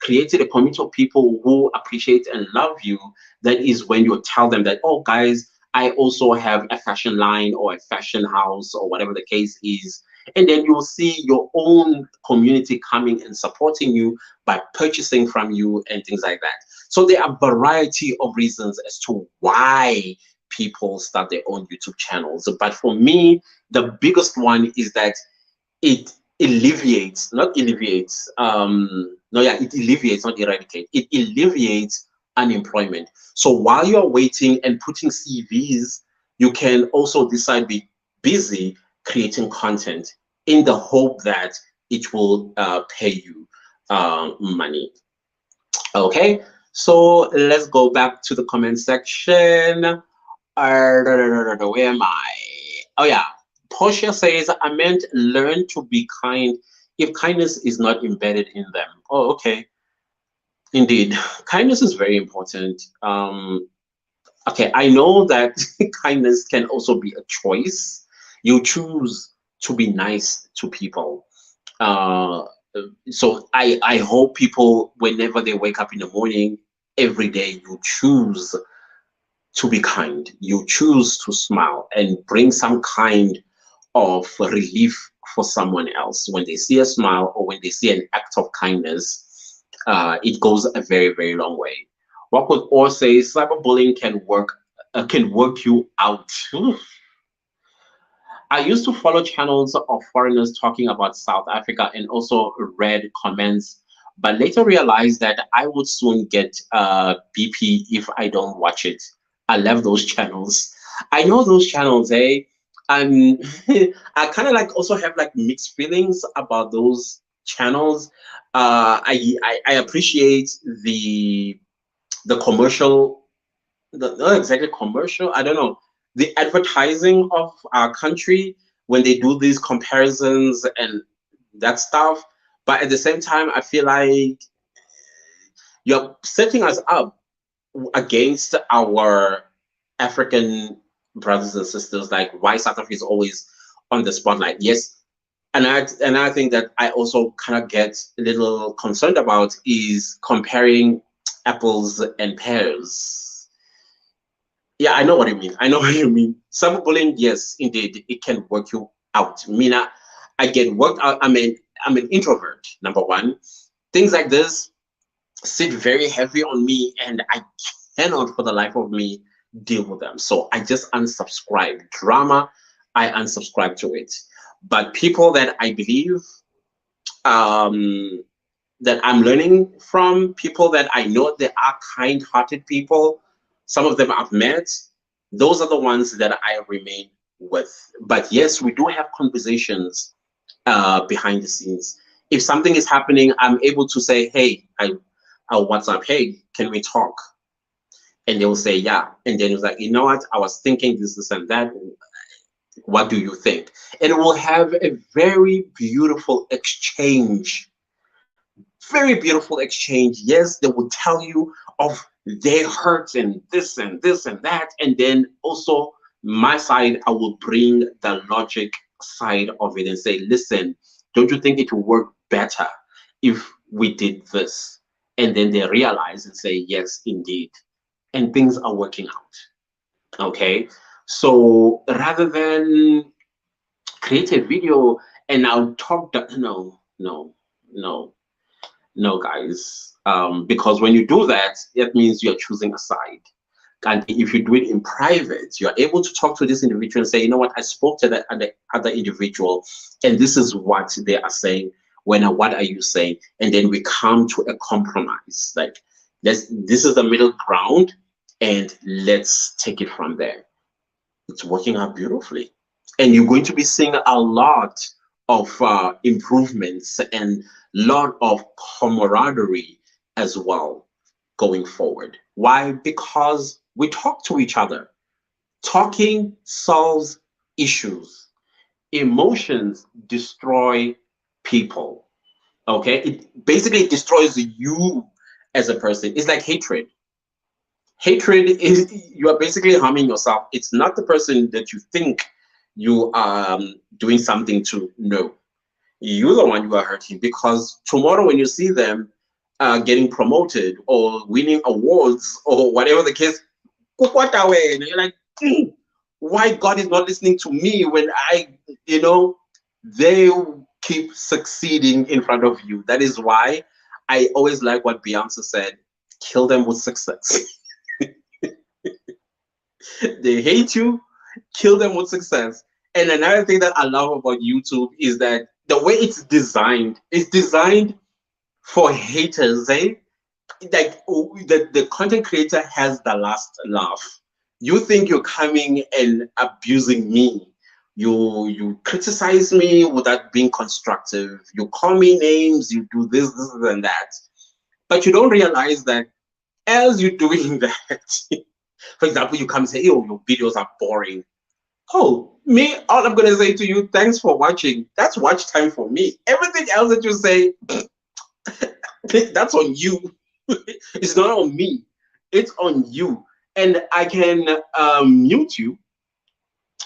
Speaker 1: created a community of people who appreciate and love you, that is when you tell them that, oh, guys, I also have a fashion line or a fashion house or whatever the case is, and then you'll see your own community coming and supporting you by purchasing from you and things like that. So there are a variety of reasons as to why people start their own YouTube channels. But for me, the biggest one is that it alleviates, not alleviates, no, yeah, it alleviates, not eradicate, it alleviates unemployment. So while you're waiting and putting CVs, you can also decide be busy creating content in the hope that it will pay you money. Okay, so let's go back to the comment section. Where am I? Oh yeah, Portia says, I meant learn to be kind if kindness is not embedded in them. Oh, okay. Indeed, kindness is very important. Okay, I know that kindness can also be a choice. You choose to be nice to people. Uh, so I hope people, whenever they wake up in the morning, every day, you choose to be kind. You choose to smile and bring some kind of relief for someone else. When they see a smile or when they see an act of kindness, it goes a very, very long way. What would all say? Cyberbullying can work you out. I used to follow channels of foreigners talking about South Africa and also read comments, but later realized that I would soon get BP if I don't watch it. I love those channels. I know those channels, eh? And I kind of like also have like mixed feelings about those channels. I appreciate the commercial, the not exactly commercial, I don't know, the advertising of our country when they do these comparisons and that stuff. But at the same time, I feel like you're setting us up against our African brothers and sisters. Like why South Africa is always on the spotlight. Yes. And I think that I also kind of get a little concerned about is comparing apples and pears. Yeah, I know what you mean. I know what you mean. Cyberbullying, yes, indeed, it can work you out. Mina, I get worked out. I'm an introvert, number one. Things like this sit very heavy on me, and I cannot for the life of me deal with them. So I just unsubscribe. Drama, I unsubscribe to it. But people that I believe um, that I'm learning from, people that I know they are kind-hearted people, some of them I've met, those are the ones that I remain with. But yes, we do have conversations behind the scenes. If something is happening, I'm able to say, hey, I'll WhatsApp, hey, can we talk? And they will say, yeah. And then it's like, you know what? I was thinking this, and that. What do you think? And we'll have a very beautiful exchange. Very beautiful exchange. Yes, they will tell you of their hurts and this and that. And then also my side, I will bring the logic side of it and say, listen, don't you think it will work better if we did this? And then they realize and say, yes, indeed. And things are working out. Okay. So rather than create a video and I'll talk that, no, no, guys. Because when you do that, that means you're choosing a side. And if you do it in private, you're able to talk to this individual and say, you know what, I spoke to the other individual, and this is what they are saying. What are you saying? And then we come to a compromise. Like, this is the middle ground, and let's take it from there. It's working out beautifully. And you're going to be seeing a lot of improvements and lot of camaraderie as well going forward. Why? Because we talk to each other. Talking solves issues. Emotions destroy people. Okay? It basically destroys you as a person. It's like hatred. Hatred is, you are basically harming yourself. It's not the person that you think you are doing something to. No, you're the one you are hurting, because tomorrow when you see them getting promoted or winning awards or whatever the case, and you're like, why God is not listening to me when they keep succeeding in front of you. That is why I always like what Beyonce said: kill them with success. They hate you, kill them with success. And another thing that I love about YouTube is that the way it's designed for haters, eh? Like, the content creator has the last laugh. You think you're coming and abusing me. You criticize me without being constructive. You call me names, you do this and that. But you don't realize that as you're doing that, for example, you come and say, oh, your videos are boring. Oh, me, all I'm gonna say to you, thanks for watching. That's watch time for me. Everything else that you say, that's on you. It's not on me. It's on you. And I can mute you.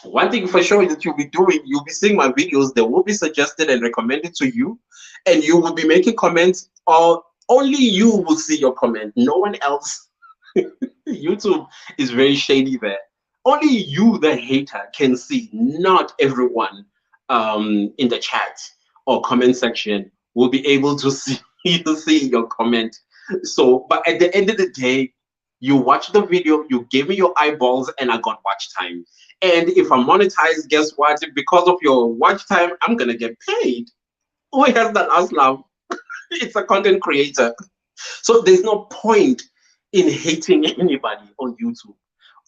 Speaker 1: One thing for sure is that you'll be seeing my videos. They will be suggested and recommended to you, and you will be making comments, or only you will see your comment. No one else. YouTube is very shady there. Only you, the hater, can see. Not everyone in the chat or comment section will be able to see you see your comment. So, but at the end of the day, you watch the video, you gave me your eyeballs, and I got watch time. And if I'm monetized, guess what? Because of your watch time, I'm gonna get paid. Who has the last laugh? It's a content creator. So there's no point in hating anybody on YouTube.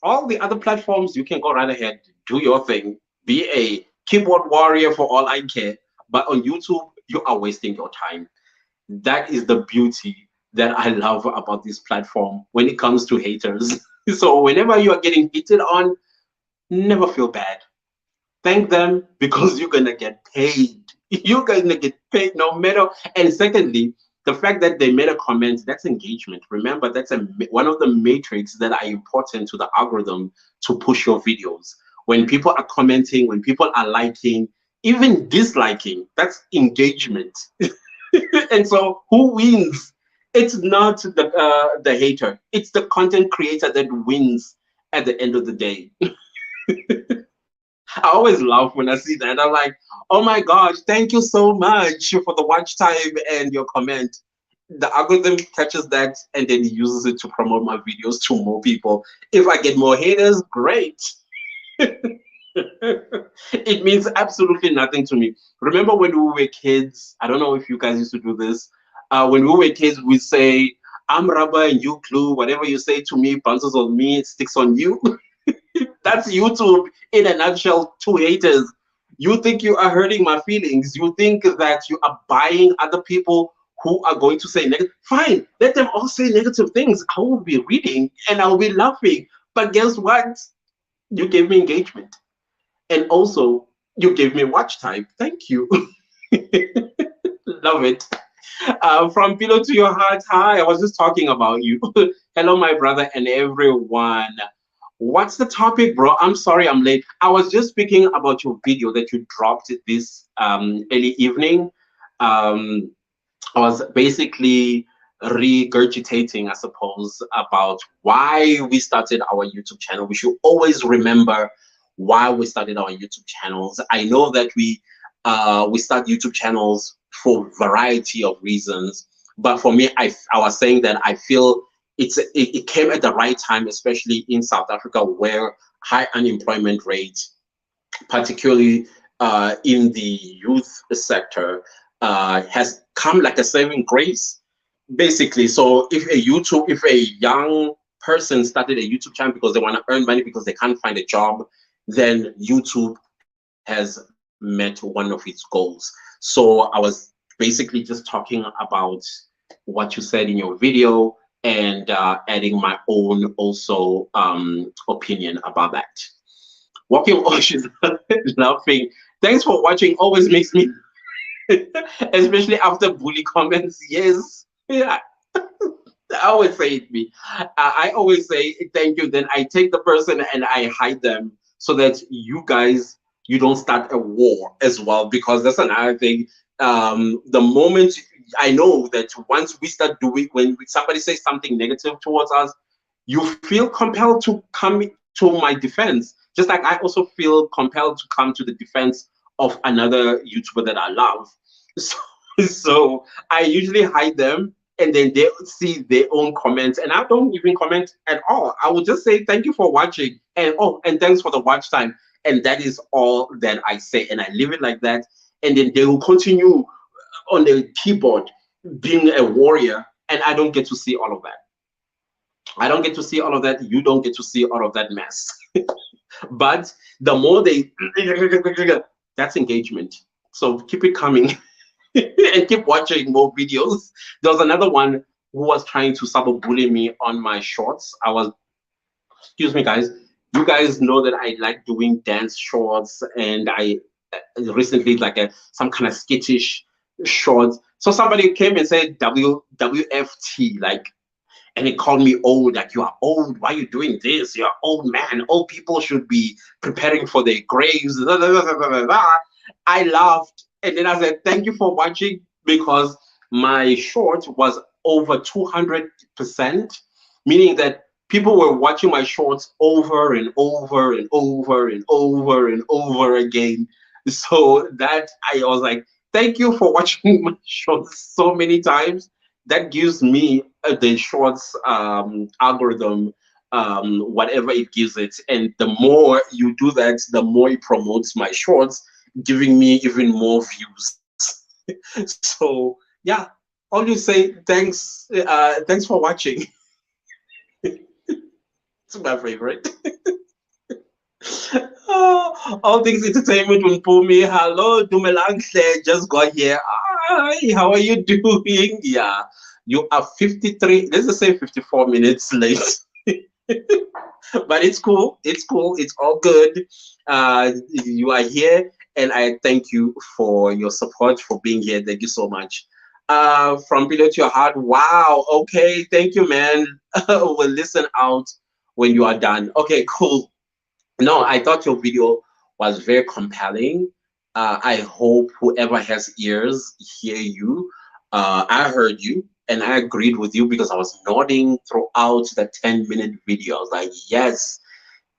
Speaker 1: All the other platforms, you can go right ahead, do your thing, be a keyboard warrior for all I care. But on YouTube, you are wasting your time. That is the beauty that I love about this platform when it comes to haters. So whenever you are getting hated on, never feel bad. Thank them, because you're gonna get paid. You're gonna get paid no matter. And secondly, the fact that they made a comment, that's engagement. Remember, that's one of the metrics that are important to the algorithm to push your videos. When people are commenting, when people are liking, even disliking, that's engagement. And so who wins? It's not the hater. It's the content creator that wins at the end of the day. I always laugh when I see that. I'm like, oh my gosh, thank you so much for the watch time and your comment. The algorithm catches that and then uses it to promote my videos to more people. If I get more haters, great. It means absolutely nothing to me. Remember when we were kids? I don't know if you guys used to do this. When we were kids, we say, I'm rubber and you glue. Whatever you say to me bounces on me, it sticks on you. That's YouTube in a nutshell to haters. You think you are hurting my feelings. You think that you are buying other people who are going to say negative. Fine, let them all say negative things. I will be reading and I will be laughing. But guess what? You gave me engagement. And also, you gave me watch time. Thank you. Love it. From pillow to your heart. Hi, I was just talking about you. Hello, my brother, and everyone. What's the topic, bro? I'm sorry I'm late. I was just speaking about your video that you dropped this early evening. Um, I was basically regurgitating, I suppose, about why we started our YouTube channel. We should always remember why we started our YouTube channels. I know that we start YouTube channels for variety of reasons, but for me, I was saying that I feel it came at the right time, especially in South Africa, where high unemployment rates, particularly in the youth sector, has come like a saving grace, basically. So if a young person started a YouTube channel because they want to earn money because they can't find a job, then YouTube has met one of its goals. So I was basically just talking about what you said in your video and adding my own also opinion about that. Walking Oceans laughing. Thanks for watching. Always makes me, especially after bully comments. Yes. Yeah. I always say it me. I always say thank you. Then I take the person and I hide them so that you don't start a war as well. Because that's another thing. The moment I know that once we start doing, when somebody says something negative towards us, you feel compelled to come to my defense. Just like I also feel compelled to come to the defense of another YouTuber that I love. So, so I usually hide them and then they see their own comments and I don't even comment at all. I will just say thank you for watching and oh, and thanks for the watch time. And that is all that I say. And I leave it like that. And then they will continue on the keyboard being a warrior. And I don't get to see all of that. I don't get to see all of that. You don't get to see all of that mess. But the more they, that's engagement. So keep it coming and keep watching more videos. There was another one who was trying to cyberbully me on my shorts. Excuse me, guys. You guys know that I like doing dance shorts, and I recently like some kind of skittish shorts. So somebody came and said WFT, like, and he called me old, like, you are old, why are you doing this? You're old man, old people should be preparing for their graves. I laughed and then I said thank you for watching, because my short was over 200%, meaning that people were watching my shorts over and over and over and over and over again. So that I was like, thank you for watching my shorts so many times. That gives me the shorts algorithm, whatever it gives it. And the more you do that, the more it promotes my shorts, giving me even more views. So yeah, all you say, thanks for watching. It's my favorite. Oh, all things entertainment will pull me. Hello, Dumelang Claire, just got here. Hi, how are you doing? Yeah, you are 53, let's just say 54 minutes late. But it's cool. It's cool. It's all good. You are here, and I thank you for your support, for being here. Thank you so much. From below to your heart. Wow. Okay. Thank you, man. We'll listen out when you are done. Okay, cool. No, I thought your video was very compelling. I hope whoever has ears hear you. I heard you and I agreed with you because I was nodding throughout the 10-minute video. I was like, yes,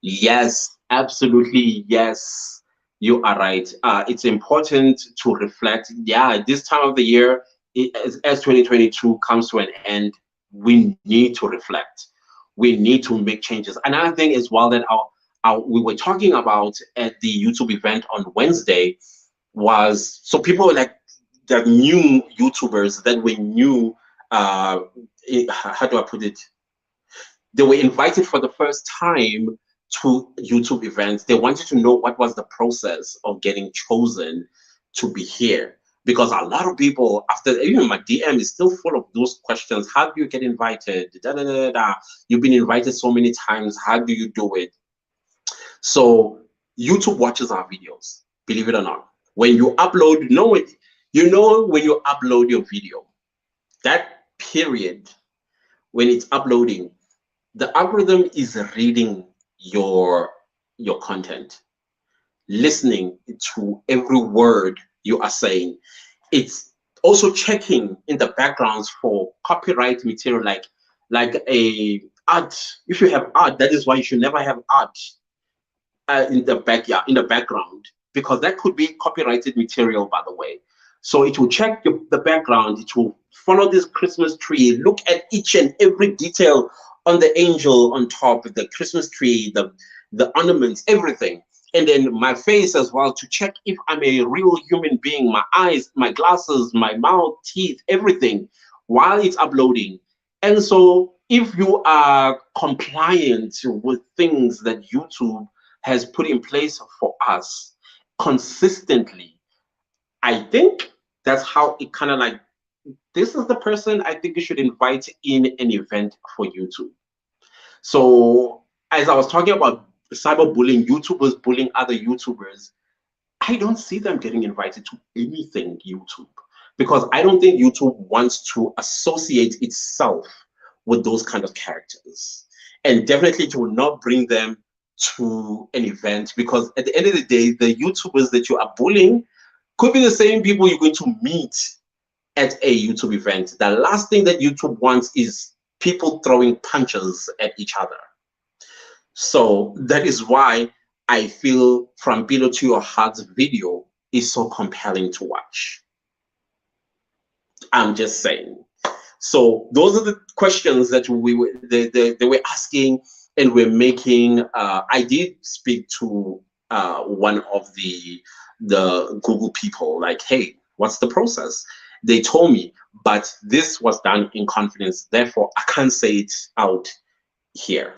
Speaker 1: yes, absolutely, yes, you are right. It's important to reflect. Yeah, this time of the year, as 2022 comes to an end, we need to reflect. We need to make changes. Another thing is, well, that we were talking about at the YouTube event on Wednesday was, so people were like, the new YouTubers that we knew, how do I put it? They were invited for the first time to YouTube events. They wanted to know what was the process of getting chosen to be here. Because a lot of people, after even my DM is still full of those questions. How do you get invited? Da, da, da, da, da. You've been invited so many times. How do you do it? So YouTube watches our videos, believe it or not. When you upload, you know when you upload your video, that period when it's uploading, the algorithm is reading your content, listening to every word you are saying. It's also checking in the backgrounds for copyright material, like a art. If you have art, that is why you should never have art in the in the background, because that could be copyrighted material, by the way. So it will check the background. It will follow this Christmas tree, look at each and every detail on the angel on top of the Christmas tree, the ornaments, everything. And then my face as well, to check if I'm a real human being, my eyes, my glasses, my mouth, teeth, everything, while it's uploading. And so if you are compliant with things that YouTube has put in place for us consistently, I think that's how it kind of like, this is the person I think you should invite in an event for YouTube. So as I was talking about cyberbullying, YouTubers bullying other YouTubers, I don't see them getting invited to anything YouTube, because I don't think YouTube wants to associate itself with those kind of characters. And definitely it will not bring them to an event, because at the end of the day, the YouTubers that you are bullying could be the same people you're going to meet at a YouTube event. The last thing that YouTube wants is people throwing punches at each other. So that is why I feel From Below to Your Heart's video is so compelling to watch. I'm just saying. So those are the questions that they were asking, and we're making. I did speak to one of the Google people, like, hey, what's the process? They told me, but this was done in confidence. Therefore, I can't say it out here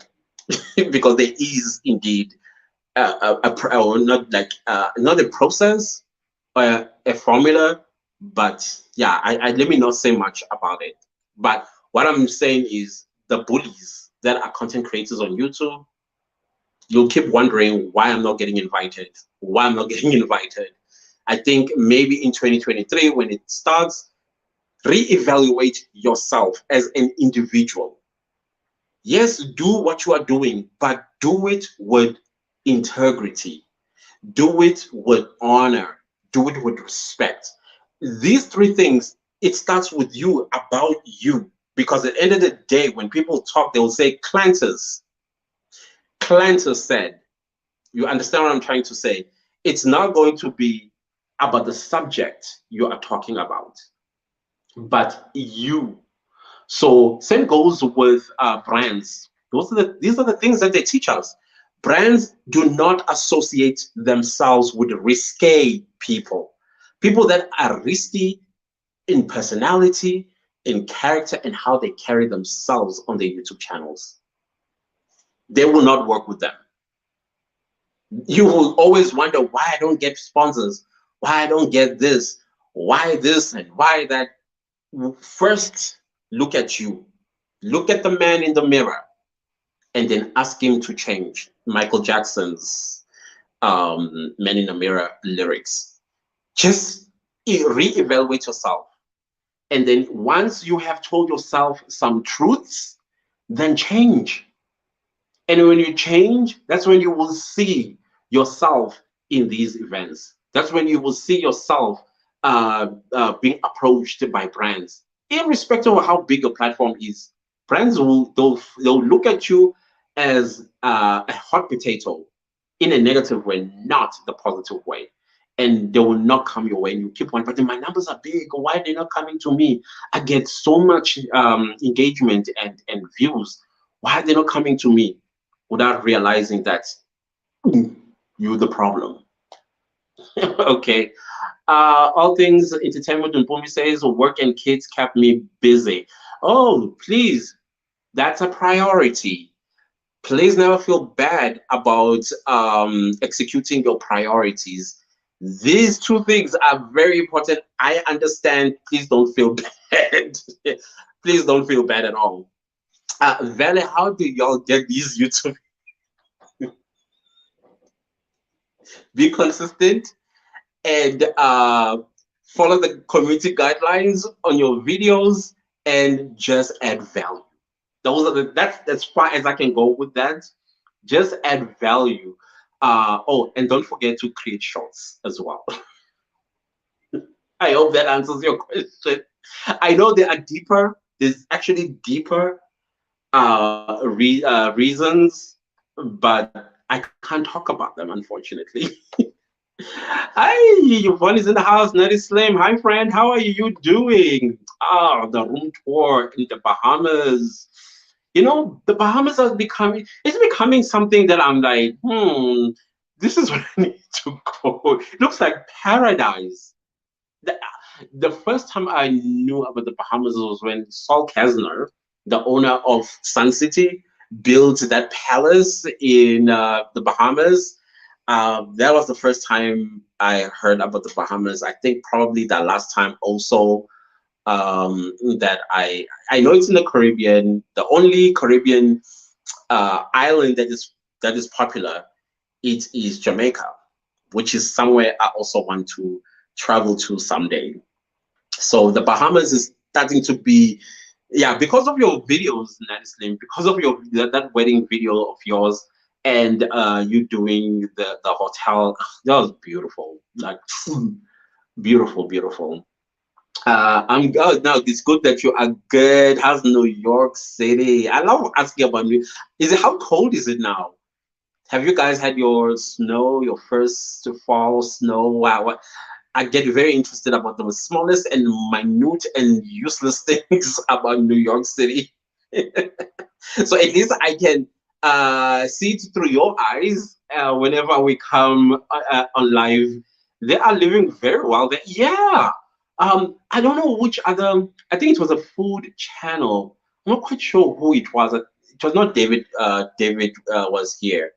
Speaker 1: because there is indeed not a process, a formula. But yeah, let me not say much about it. But what I'm saying is, the bullies that are content creators on YouTube, you'll keep wondering why I'm not getting invited, why I'm not getting invited. I think maybe in 2023, when it starts, reevaluate yourself as an individual. Yes, do what you are doing, but do it with integrity. Do it with honor. Do it with respect. These three things, it starts with you, about you. Because at the end of the day, when people talk, they will say, Clantus said. You understand what I'm trying to say? It's not going to be about the subject you are talking about, but you. So same goes with brands. These are the things that they teach us. Brands do not associate themselves with risque people. People that are risky in personality, in character, and how they carry themselves on their YouTube channels. They will not work with them. You will always wonder why I don't get sponsors, why I don't get this, why this and why that. First, look at you. Look at the man in the mirror, and then ask him to change. Michael Jackson's Man in the Mirror lyrics. Just reevaluate yourself. And then once you have told yourself some truths, then change. And when you change, that's when you will see yourself in these events. That's when you will see yourself being approached by brands. Irrespective of how big a platform is, brands they'll look at you as a hot potato in a negative way, not the positive way. And they will not come your way. And you keep wondering, but my numbers are big. Why are they not coming to me? I get so much engagement and views. Why are they not coming to me? Without realizing that you're the problem. Okay. All things entertainment, and Bumi says work and kids kept me busy. Oh, please, that's a priority. Please never feel bad about executing your priorities. These two things are very important. I understand. Please don't feel bad. Please don't feel bad at all. Vale, how do y'all get these YouTube be consistent and follow the community guidelines on your videos and just add value? Those are that's as far as I can go with that. Just add value. Oh, and don't forget to create shorts as well. I hope that answers your question. I know there are deeper. There's actually deeper reasons, but I can't talk about them, unfortunately. Hi, Yvonne is in the house. Nettie Slim. Hi, friend. How are you doing? Ah, the room tour in the Bahamas. You know, the Bahamas are becoming, it's becoming something that I'm like, this is where I need to go. It looks like paradise. The, the first time I knew about the Bahamas was when Saul Kazner, the owner of Sun City, built that palace in the Bahamas. That was the first time I heard about the Bahamas. I think probably the last time also that I know it's in the Caribbean. The only Caribbean island that is popular, it is Jamaica, which is somewhere I also want to travel to someday. So the Bahamas is starting to be, yeah, because of your videos, Nadislim, because of your that wedding video of yours, and you doing the hotel. That was beautiful, like beautiful, beautiful. I'm good. No, it's good that you are good. How's New York City? I love asking about New. Is it how cold is it now? Have you guys had your snow, your first fall snow? Wow, I get very interested about the smallest and minute and useless things about New York City. So at least I can see it through your eyes whenever we come on live. They are living very well. Yeah. I don't know which other. I think it was a food channel. I'm not quite sure who it was. It was not David. David was here.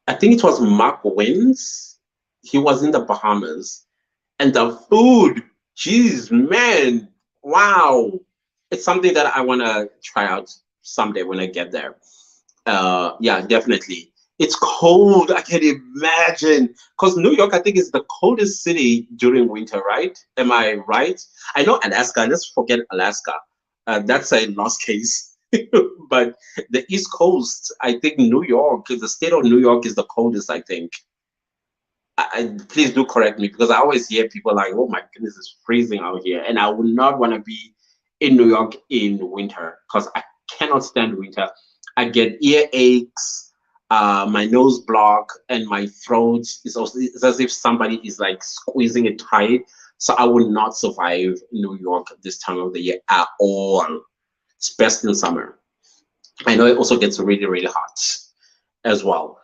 Speaker 1: I think it was Mark Wins. He was in the Bahamas, and the food, jeez, man, wow! It's something that I want to try out someday when I get there. Yeah, definitely. It's cold. I can imagine. Because New York, I think, is the coldest city during winter, right? Am I right? I know Alaska. Let's forget Alaska. That's a lost case. But the East Coast, I think New York, the state of New York is the coldest, I think. Please do correct me because I always hear people like, "Oh my goodness, it's freezing out here," and I would not want to be in New York in winter because I cannot stand winter. I get ear aches, my nose block, and my throat is also it's as if somebody is like squeezing it tight. So I would not survive New York this time of the year at all. It's best in summer. I know it also gets really, really hot as well.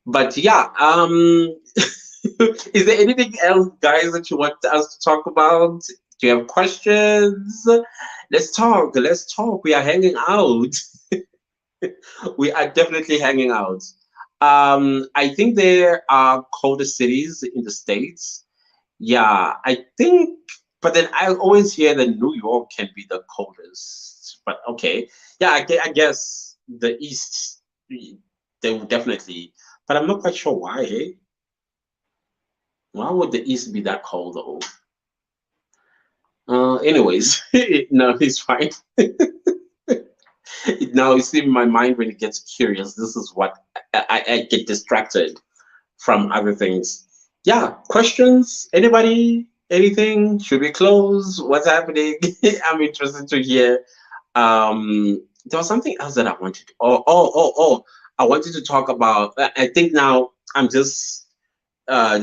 Speaker 1: But yeah, is there anything else, guys, that you want us to talk about? Do you have questions? Let's talk. Let's talk. We are hanging out. We are definitely hanging out. I think there are colder cities in the States. Yeah, I think, but then I always hear that New York can be the coldest. But okay, yeah, I guess the East, they will definitely, but I'm not quite sure why. Eh? Why would the East be that cold though? Anyways, no, it's fine. Now it's in my mind when it gets curious. This is what I get distracted from other things. Yeah, questions? Anybody? Anything? Should we close? What's happening? I'm interested to hear. There was something else that I wanted. Oh! I wanted to talk about. I think now I'm just uh,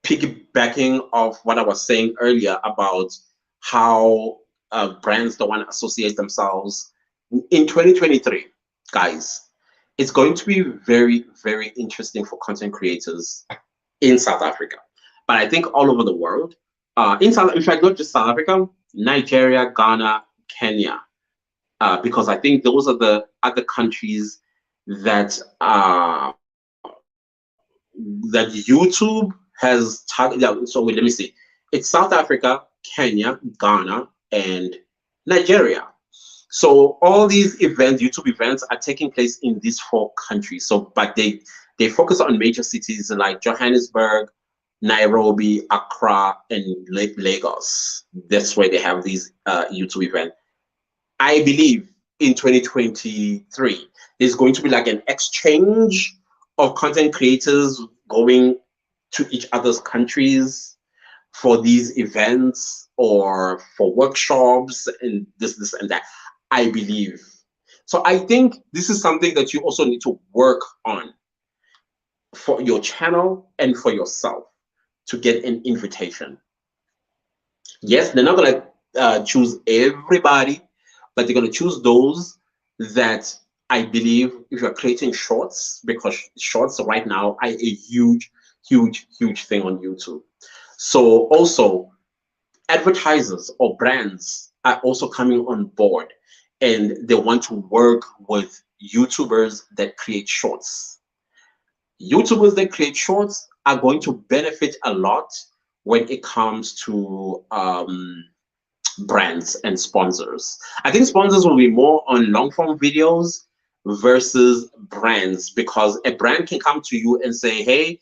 Speaker 1: piggybacking off what I was saying earlier about how brands don't want to associate themselves in 2023, guys. It's going to be very, very interesting for content creators in South Africa, but I think all over the world. In fact, not just South Africa, Nigeria, Ghana, Kenya, because I think those are the other countries that that YouTube has targeted. Yeah, so wait, let me see. It's South Africa, Kenya, Ghana, and Nigeria. So all these events, YouTube events, are taking place in these four countries. So, but they focus on major cities like Johannesburg, Nairobi, Accra, and Lagos. That's where they have these YouTube events. I believe in 2023, there's going to be like an exchange of content creators going to each other's countries for these events or for workshops and this and that. I believe. So I think this is something that you also need to work on for your channel and for yourself to get an invitation. Yes, they're not going to choose everybody, but they're going to choose those that I believe if you're creating shorts, because shorts right now are a huge thing on YouTube. So also advertisers or brands are also coming on board and they want to work with YouTubers that create shorts. YouTubers that create shorts are going to benefit a lot when it comes to brands and sponsors. I think sponsors will be more on long form videos versus brands, because a brand can come to you and say, hey,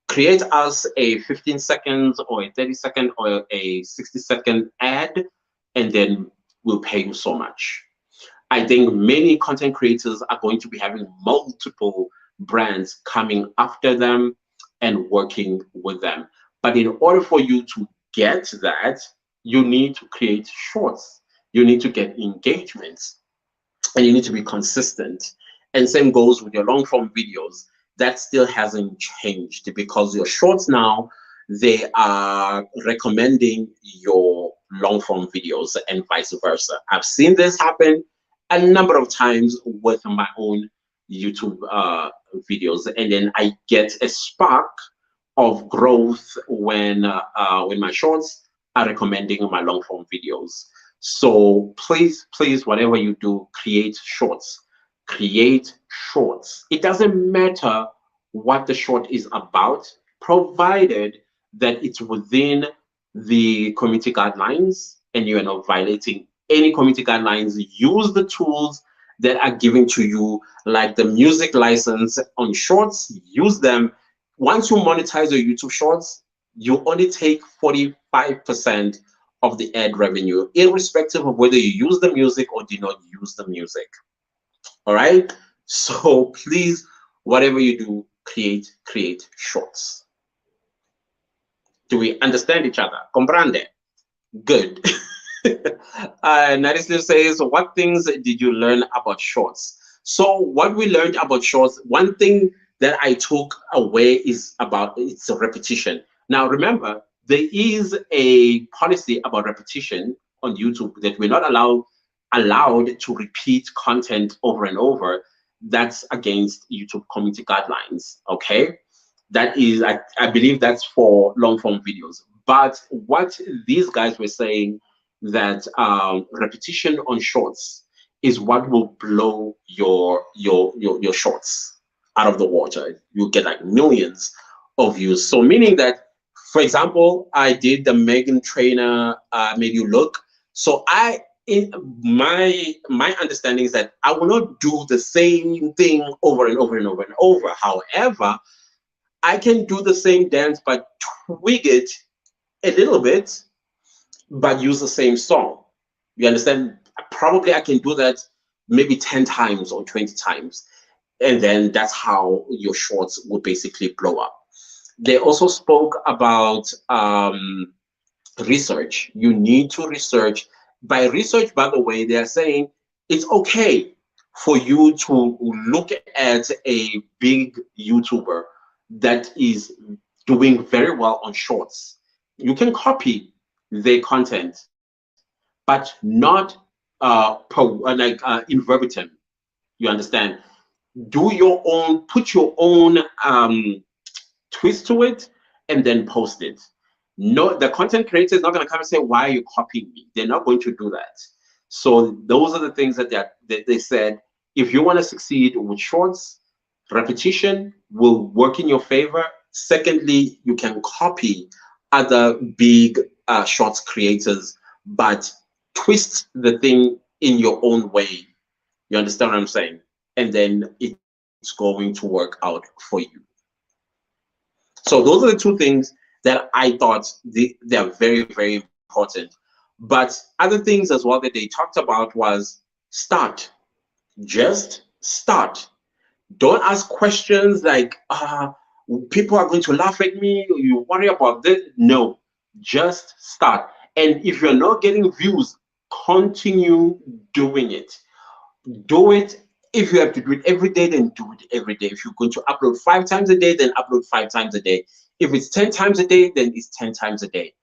Speaker 1: create us a 15 seconds or a 30-second or a 60-second ad, and then we'll pay you so much. I think many content creators are going to be having multiple brands coming after them and working with them. But in order for you to get that, you need to create shorts, you need to get engagements, and you need to be consistent. And same goes with your long form videos. That still hasn't changed, because your shorts now, they are recommending your long form videos and vice versa. I've seen this happen a number of times with my own YouTube videos, and then I get a spark of growth when my shorts are recommending my long form videos. So please, whatever you do, create shorts. Create shorts. It doesn't matter what the short is about, provided that it's within the community guidelines and you are not violating any community guidelines. Use the tools that are given to you, like the music license on shorts. Use them. Once you monetize your YouTube shorts, you only take 45% of the ad revenue, irrespective of whether you use the music or do not use the music. All right. So please, whatever you do, create shorts. Do we understand each other? Comprende? Good. Narisli says, what things did you learn about shorts? So what we learned about shorts, one thing that I took away is about its repetition. Now remember, there is a policy about repetition on YouTube that we're not allowed to repeat content over and over. That's against YouTube community guidelines. Okay, that is, I believe that's for long form videos. But what these guys were saying, that repetition on shorts is what will blow your shorts out of the water. You get like millions of views. So meaning that, for example, I did the Megan Trainer made you look. So in my understanding is that I will not do the same thing over and over and over and over. However, I can do the same dance but tweak it a little bit, but use the same song. You understand? Probably I can do that maybe 10 times or 20 times. And then that's how your shorts would basically blow up. They also spoke about research. You need to research. By research, by the way, they're saying it's okay for you to look at a big YouTuber that is doing very well on shorts. You can copy their content, but not in verbatim. You understand? Do your own, put your own twist to it, and then post it. No, the content creator is not going to come and say, why are you copying me? They're not going to do that. So those are the things that they said. if you want to succeed with shorts, repetition will work in your favor. Secondly, you can copy other big shorts creators, but twist the thing in your own way. You understand what I'm saying? And then it's going to work out for you. So those are the two things that I thought they're very, very important. But other things as well that they talked about was start. Just start. Don't ask questions like, people are going to laugh at me, or you worry about this. No, just start. And if you're not getting views, continue doing it. Do it. If you have to do it every day, then do it every day. If you're going to upload 5 times a day, then upload 5 times a day. If it's 10 times a day, then it's 10 times a day.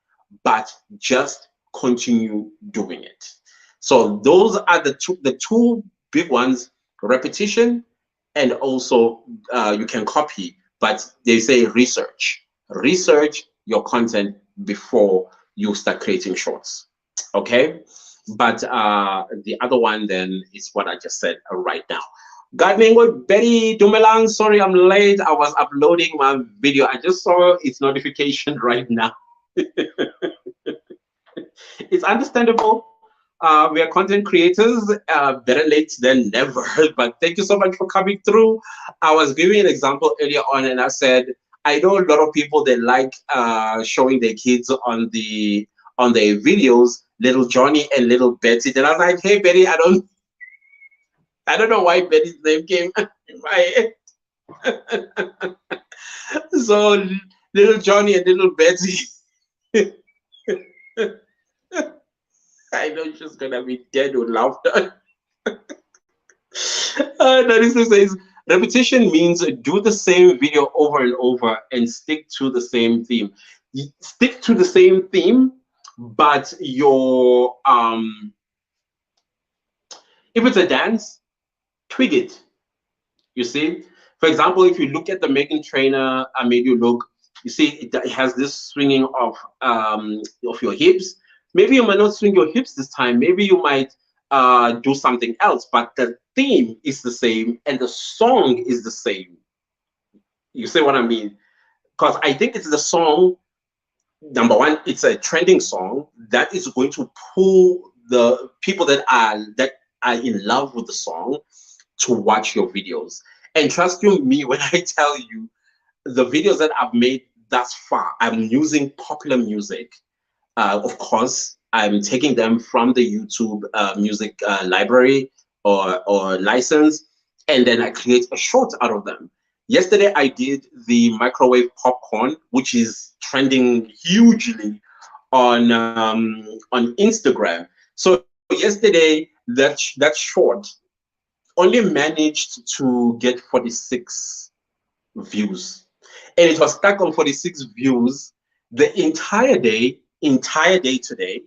Speaker 1: But just continue doing it. So those are the two big ones: repetition, and also you can copy. But they say research your content before you start creating shorts. Okay. But the other one then is what I just said right now. Gardening with Betty Dumelang. Sorry, I'm late. I was uploading my video. I just saw its notification right now. It's understandable. We are content creators. Better late than never. But thank you so much for coming through. I was giving an example earlier on, and I said I know a lot of people that like showing their kids on their videos, little Johnny and little Betty. Then I was like, hey Betty, I don't know why Betty's name came in my head. So little Johnny and little Betty. I know she's gonna be dead with laughter. Narissa says repetition means do the same video over and over and stick to the same theme. Stick to the same theme, but your if it's a dance, twig it. You see, for example, if you look at the Megan trainer, I made you look. You see, it has this swinging of your hips. Maybe you might not swing your hips this time. Maybe you might do something else, but the theme is the same and the song is the same. You see what I mean? Because I think it's the song. Number one, it's a trending song that is going to pull the people that are in love with the song to watch your videos. And trust you me when I tell you, the videos that I've made thus far, I'm using popular music. Of course, I'm taking them from the YouTube music library or license, and then I create a short out of them. Yesterday, I did the microwave popcorn, which is trending hugely on Instagram. So yesterday, that short only managed to get 46 views, and it was stuck on 46 views the entire day yesterday.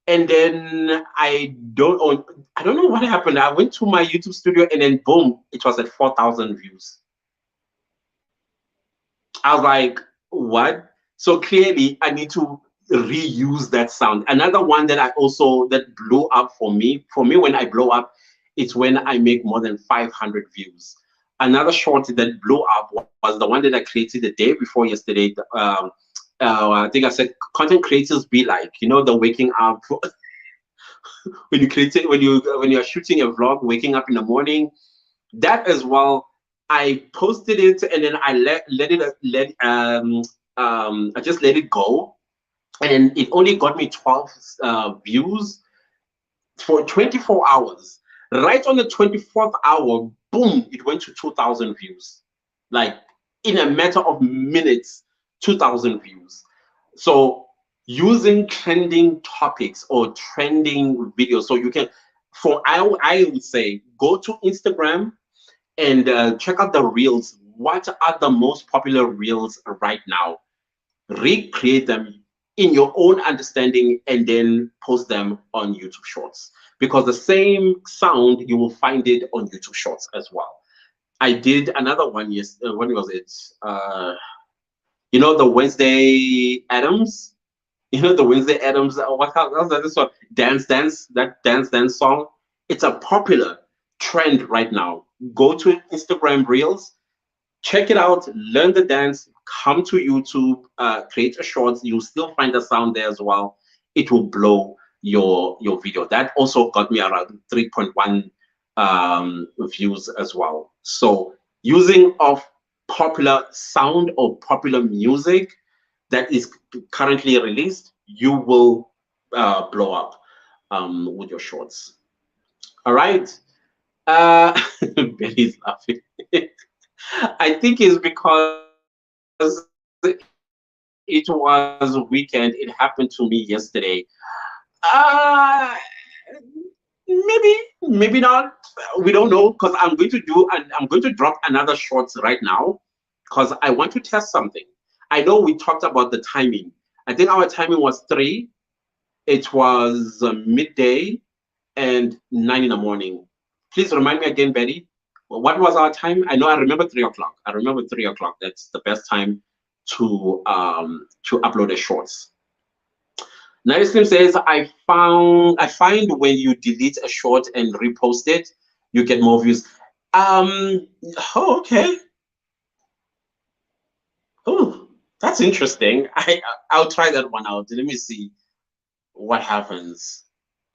Speaker 1: And then I don't know what happened. I went to my YouTube studio, and then boom, it was at 4,000 views. I was like, what? So clearly I need to reuse that sound. Another one that that blew up for me when I blow up, it's when I make more than 500 views. Another short that blew up was the one that I created the day before yesterday. I think I said content creators be like, the waking up when you create it, when you're shooting a vlog, waking up in the morning. That as well, I posted it, and then I I just let it go, and then it only got me 12 views for 24 hours. Right on the 24th hour, boom, it went to 2,000 views. Like in a matter of minutes, 2,000 views. So using trending topics or trending videos, so you can, I would say, go to Instagram and check out the reels. What are the most popular reels right now? Recreate them in your own understanding and then post them on YouTube Shorts, because the same sound, you will find it on YouTube Shorts as well. I did another one. Yes, when was it? The Wednesday Adams. The Wednesday Adams. What was that? This one, Dance Dance. That Dance Dance song. It's a popular trend right now. Go to Instagram Reels, check it out, learn the dance, come to YouTube, create a short. You'll still find the sound there as well. It will blow your video. That also got me around 3.1 views as well. So using of popular sound or popular music that is currently released, you will blow up with your shorts. All right. Uh, Benny's laughing. I think it's because it was weekend. It happened to me yesterday. Uh, maybe not. We don't know because I'm going to do and I'm going to drop another shorts right now because I want to test something. I know we talked about the timing. I think our timing was 3. It was midday and 9 in the morning. Please remind me again, Betty. What was our time? I know I remember 3 o'clock. I remember 3 o'clock. That's the best time to upload the shorts. Nice Slim says, I find when you delete a short and repost it, you get more views. Oh, okay. Oh, that's interesting. I'll try that one out. Let me see what happens.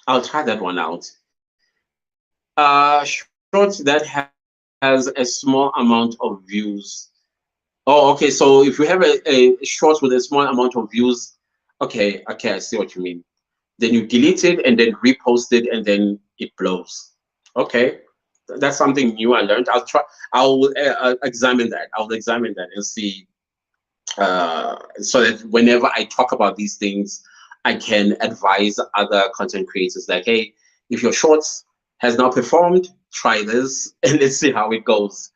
Speaker 1: I'll try that one out. Shorts that has a small amount of views. Oh, okay. So if you have a short with a small amount of views, okay, I see what you mean. Then you delete it and then repost it and then it blows. Okay, that's something new I learned. I'll examine that. I'll examine that and see, so that whenever I talk about these things, I can advise other content creators like, hey, if your shorts has not performed, try this and let's see how it goes.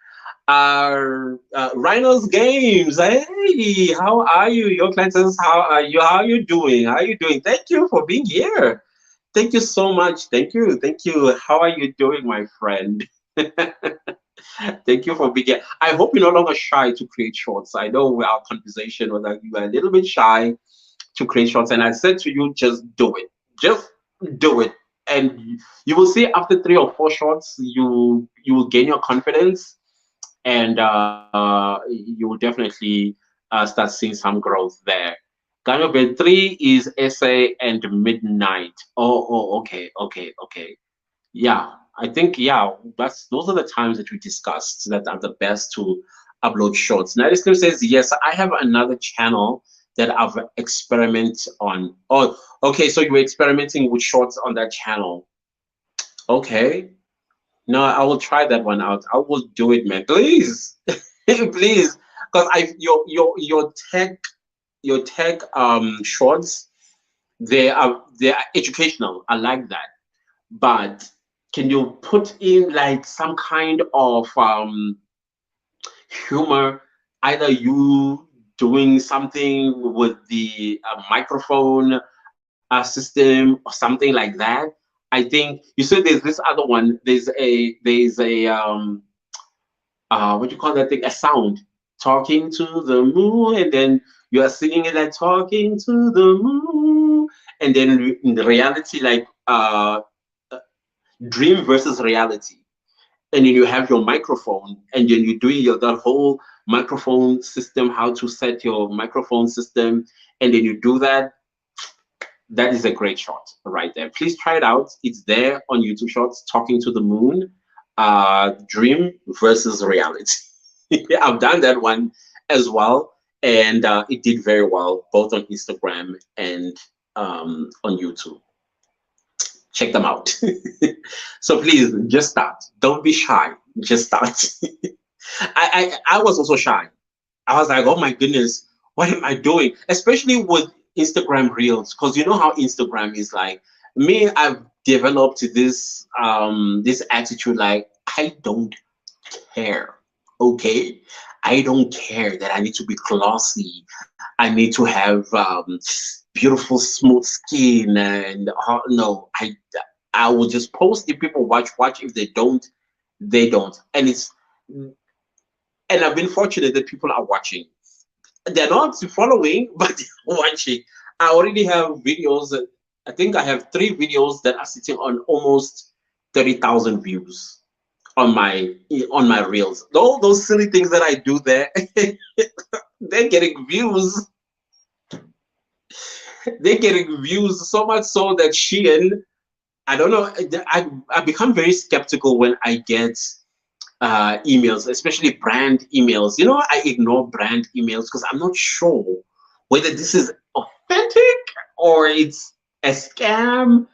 Speaker 1: Rhinos Games, hey, how are you? Your client says, how are you? How are you doing? How are you doing? Thank you for being here. Thank you so much. Thank you. Thank you. How are you doing, my friend? Thank you for being here. I hope you're no longer shy to create shorts. I know our conversation was like you were a little bit shy to create shorts, and I said to you, just do it. Just do it. And you will see after 3 or 4 shorts, you will gain your confidence and you will definitely start seeing some growth there. Ganyo Bed 3 is essay and midnight. Okay. Yeah, I think that's those are the times that we discussed that are the best to upload shorts. Now this says yes, I have another channel that I've experiment on. Oh, okay, so you were experimenting with shorts on that channel. Okay. No, I will try that one out. I will do it, man. Please, please, because I your tech shorts they are educational. I like that. But can you put in like some kind of humor? Either you doing something with the microphone system or something like that. I think you said there's this other one. There's a what do you call that thing? A sound talking to the moon, and then you are singing it like talking to the moon, and then in the reality, like dream versus reality. And then you have your microphone, and then you're doing that whole microphone system, how to set your microphone system, and then you do that. That is a great shot right there. Please try it out. It's there on YouTube Shorts, Talking to the Moon, dream versus reality. I've done that one as well, and it did very well, both on Instagram and on YouTube. Check them out. So please, just start. Don't be shy. Just start. I was also shy. I was like, oh my goodness, what am I doing? Especially with Instagram Reels, because you know how Instagram is like. Me, I've developed this attitude like I don't care. Okay, I don't care that I need to be glossy. I need to have beautiful, smooth skin, and no, I will just post if people watch. If they don't, they don't. And I've been fortunate that people are watching. They're not following, but they're watching. I already have videos. I think I have 3 videos that are sitting on almost 30,000 views on my reels. All those silly things that I do there, they're getting views. They're getting views so much so that Shein, I don't know, I become very skeptical when I get emails, especially brand emails. You know, I ignore brand emails because I'm not sure whether this is authentic or it's a scam.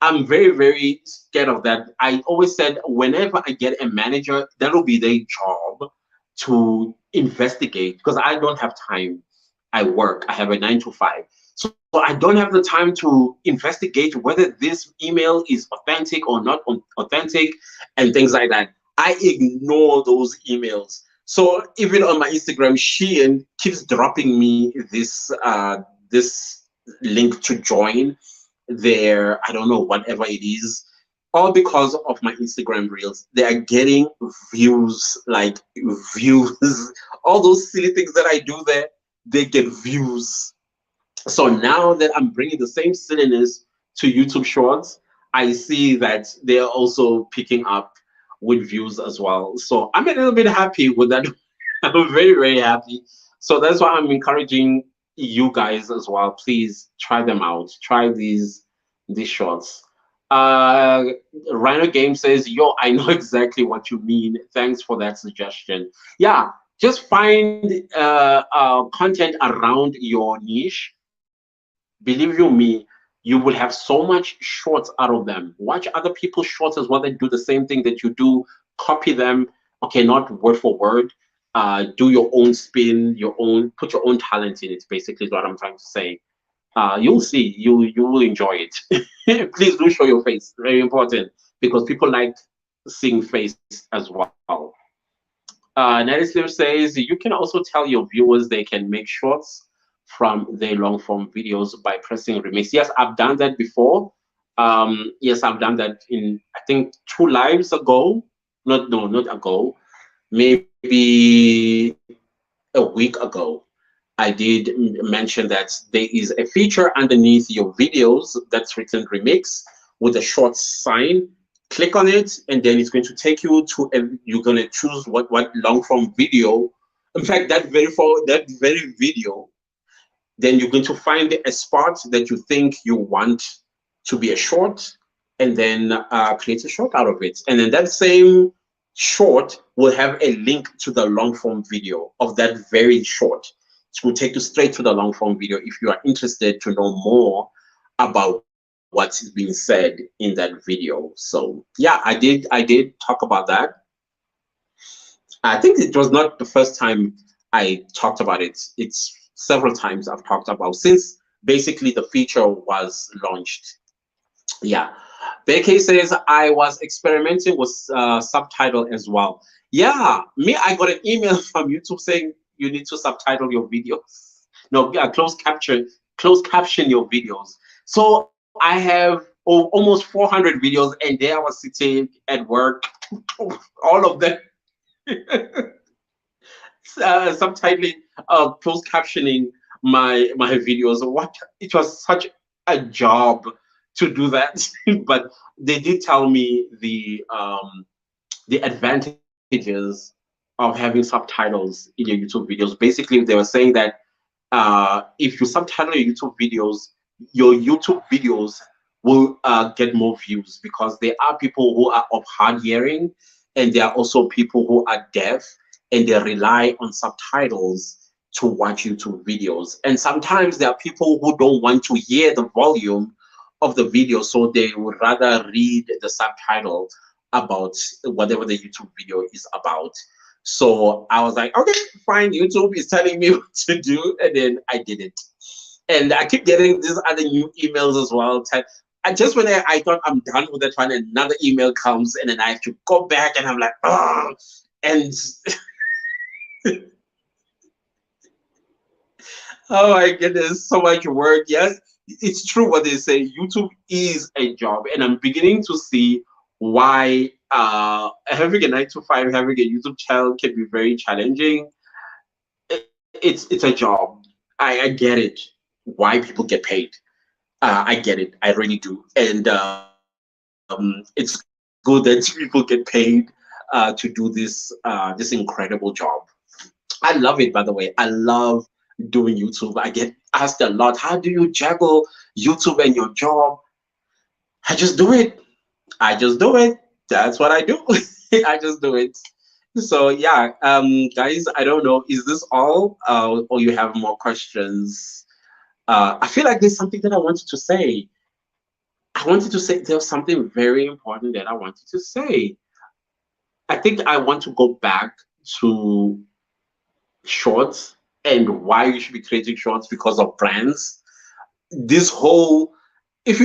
Speaker 1: I'm very, very scared of that. I always said whenever I get a manager, that'll be their job to investigate because I don't have time. I work, I have a 9 to 5. So I don't have the time to investigate whether this email is authentic or not authentic and things like that. I ignore those emails. So even on my Instagram, Shein keeps dropping me this link to join their, I don't know, whatever it is, all because of my Instagram reels. They are getting views, like views. All those silly things that I do there, they get views. So now that I'm bringing the same silliness to YouTube Shorts, I see that they're also picking up with views as well. So I'm a little bit happy with that. I'm very, very happy. So that's why I'm encouraging you guys as well. Please try them out. Try these shorts. Uh, Rhino Game says, "Yo, I know exactly what you mean. Thanks for that suggestion." Yeah, just find content around your niche. Believe you me, you will have so much shorts out of them. Watch other people's shorts as well that do the same thing that you do. Copy them. Okay, not word for word. Do your own spin, your own, put your own talent in it. Basically, is what I'm trying to say. You'll see. You will enjoy it. Please do show your face. Very important because people like seeing face as well. Natty Slim says you can also tell your viewers they can make shorts from their long form videos by pressing remix. Yes, I've done that before. Yes, I've done that in I think 2 lives ago. Not no, not ago. Maybe a week ago. I did mention that there is a feature underneath your videos that's written remix with a short sign. Click on it, and then it's going to take you to you're going to choose what long form video. In fact, that very video, then you're going to find a spot that you think you want to be a short, and then create a short out of it. And then that same short will have a link to the long form video of that very short. It will take you straight to the long form video if you are interested to know more about what is being said in that video. So yeah, I did talk about that. I think it was not the first time I talked about it. It's several times I've talked about since basically the feature was launched. Yeah. Becky says I was experimenting with subtitle as well. Yeah, me, I got an email from YouTube saying you need to subtitle your videos. No, yeah, close caption your videos. So I have almost 400 videos, and there I was sitting at work, all of them subtitling, closed captioning my videos. What it was such a job to do that, but they did tell me the advantages of having subtitles in your YouTube videos. Basically, they were saying that if you subtitle your YouTube videos will get more views because there are people who are of hard hearing, and there are also people who are deaf, and they rely on subtitles to watch YouTube videos. And sometimes there are people who don't want to hear the volume of the video, so they would rather read the subtitle about whatever the YouTube video is about. So I was like, okay, fine, YouTube is telling me what to do, and then I did it. And I keep getting these other new emails as well. Just when I thought I'm done with that one, another email comes, and then I have to go back, and I'm like, oh, and oh my goodness, so much work. Yes, it's true what they say. YouTube is a job, and I'm beginning to see why having a 9 to 5, having a YouTube channel can be very challenging. It's a job. I get it. Why people get paid. I get it. I really do, and it's good. good that people get paid to do this incredible job. I love it, by the way. I love doing YouTube. I get asked a lot, how do you juggle YouTube and your job? I just do it. I just do it. That's what I do. I just do it. So yeah, guys, I don't know. Is this all, or you have more questions? I feel like there's something that I wanted to say. I wanted to say there's something very important that I wanted to say. I think I want to go back to shorts and why you should be creating shorts because of brands. This whole, if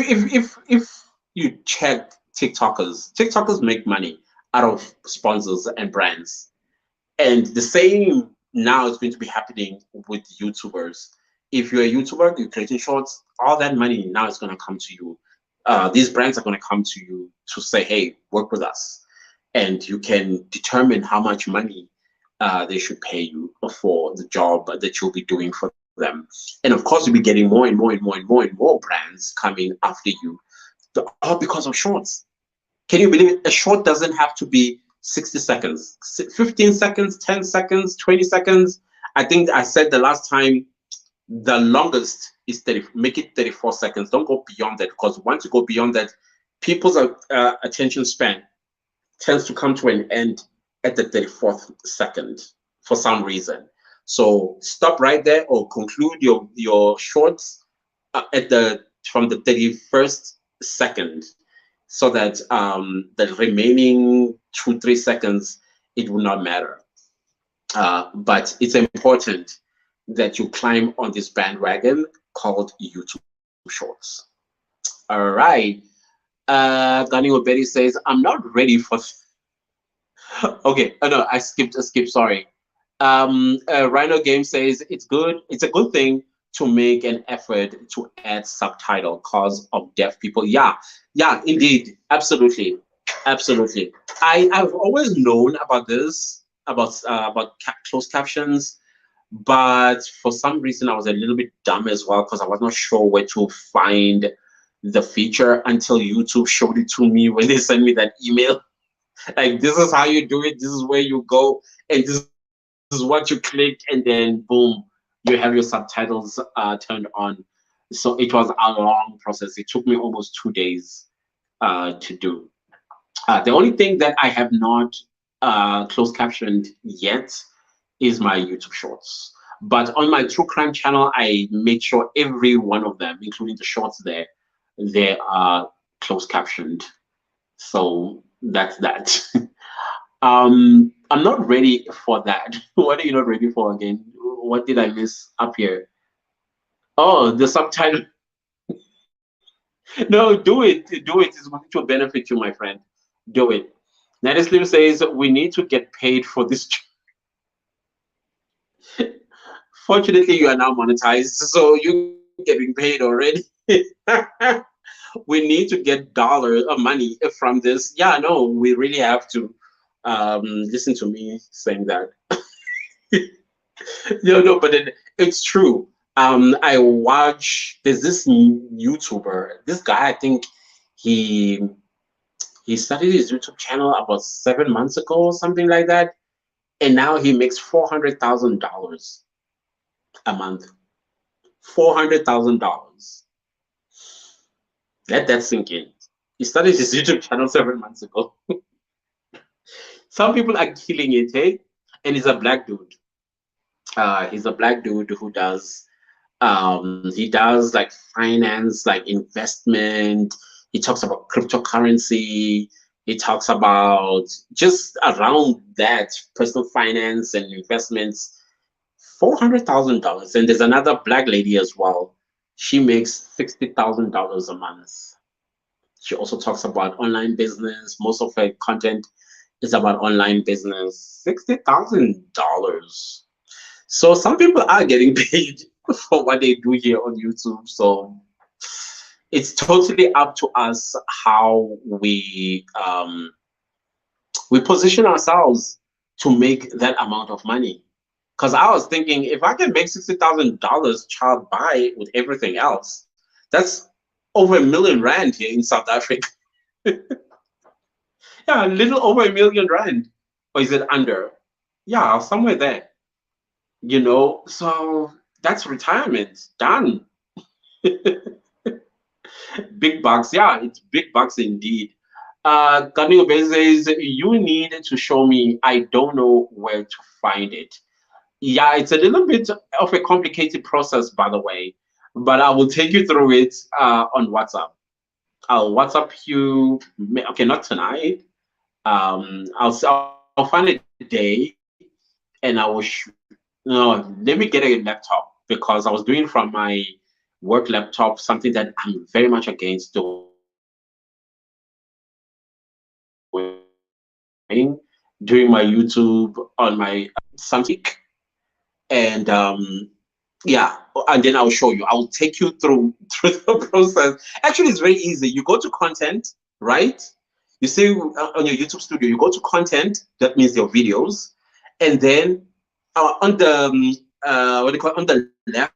Speaker 1: you check TikTokers make money out of sponsors and brands, and the same now is going to be happening with YouTubers. If you're a YouTuber, you're creating shorts, all that money now is going to come to you. These brands are going to come to you to say, hey, work with us. And you can determine how much money they should pay you for the job that you'll be doing for them. And of course, you'll be getting more and more and more and more and more brands coming after you, all because of shorts. Can you believe it? A short doesn't have to be 60 seconds, 15 seconds, 10 seconds, 20 seconds. I think I said the last time the longest is 30, make it 34 seconds. Don't go beyond that, because once you go beyond that, people's attention span tends to come to an end at the 34th second for some reason. So stop right there or conclude your shorts at the from the 31st second, so that the remaining 2-3 seconds, it will not matter. But it's important that you climb on this bandwagon called YouTube Shorts. All right. Gani Obedi says, I'm not ready for. Okay, oh no, I skipped. Sorry. Rhino Game says it's good. It's a good thing to make an effort to add subtitle cause of deaf people. Yeah, yeah, indeed, absolutely, absolutely. I've always known about this, about closed captions, but for some reason I was a little bit dumb as well, because I was not sure where to find the feature until YouTube showed it to me when they sent me that email. Like, this is how you do it, this is where you go, and this is what you click, and then boom, you have your subtitles turned on. So it was a long process. It took me almost 2 days to do. The only thing that I have not closed captioned yet is my YouTube shorts. But on my true crime channel, I make sure every one of them, including the shorts there, they are closed captioned. So that's that. I'm not ready for that. What are you not ready for again? What did I miss up here? Oh, the subtitle. No, do it. Do it. It's going to benefit you, my friend. Do it. Natty Slim says we need to get paid for this. Fortunately, you are now monetized, so you're getting paid already. We need to get dollars of money from this. Yeah, no, we really have to. Listen to me saying that. No, but it's true. I watch. There's this YouTuber. This guy, I think he he started his YouTube channel about 7 months ago or something like that, and now he makes $400,000 a month. $400,000. Let that sink in. He started his YouTube channel 7 months ago. Some people are killing it, hey? And he's a black dude. He's a black dude who does he does like finance, like investment. He talks about cryptocurrency. He talks about just around that personal finance and investments. $400,000. And there's another black lady as well. She makes $60,000 a month. She also talks about online business. Most of her content is about online business. $60,000. So some people are getting paid for what they do here on YouTube. So it's totally up to us how we position ourselves to make that amount of money. Because I was thinking, if I can make $60,000 child buy with everything else, that's over R1 million here in South Africa. Yeah, a little over R1 million. Or is it under? Yeah, somewhere there. So that's retirement done. Big bucks. Yeah, it's big bucks indeed. Kanio says you need to show me. I don't know where to find it. Yeah, it's a little bit of a complicated process, by the way, but I will take you through it on WhatsApp. I'll WhatsApp you. Okay, not tonight. I'll find a day and I will. No, let me get a laptop because I was doing from my work laptop something that I'm very much against doing doing my YouTube on my something, and yeah, and then I'll show you. I'll take you through through the process. Actually, it's very easy. You go to content, right? You see on your YouTube studio, you go to content. That means your videos, and then on the what do you call it? On the left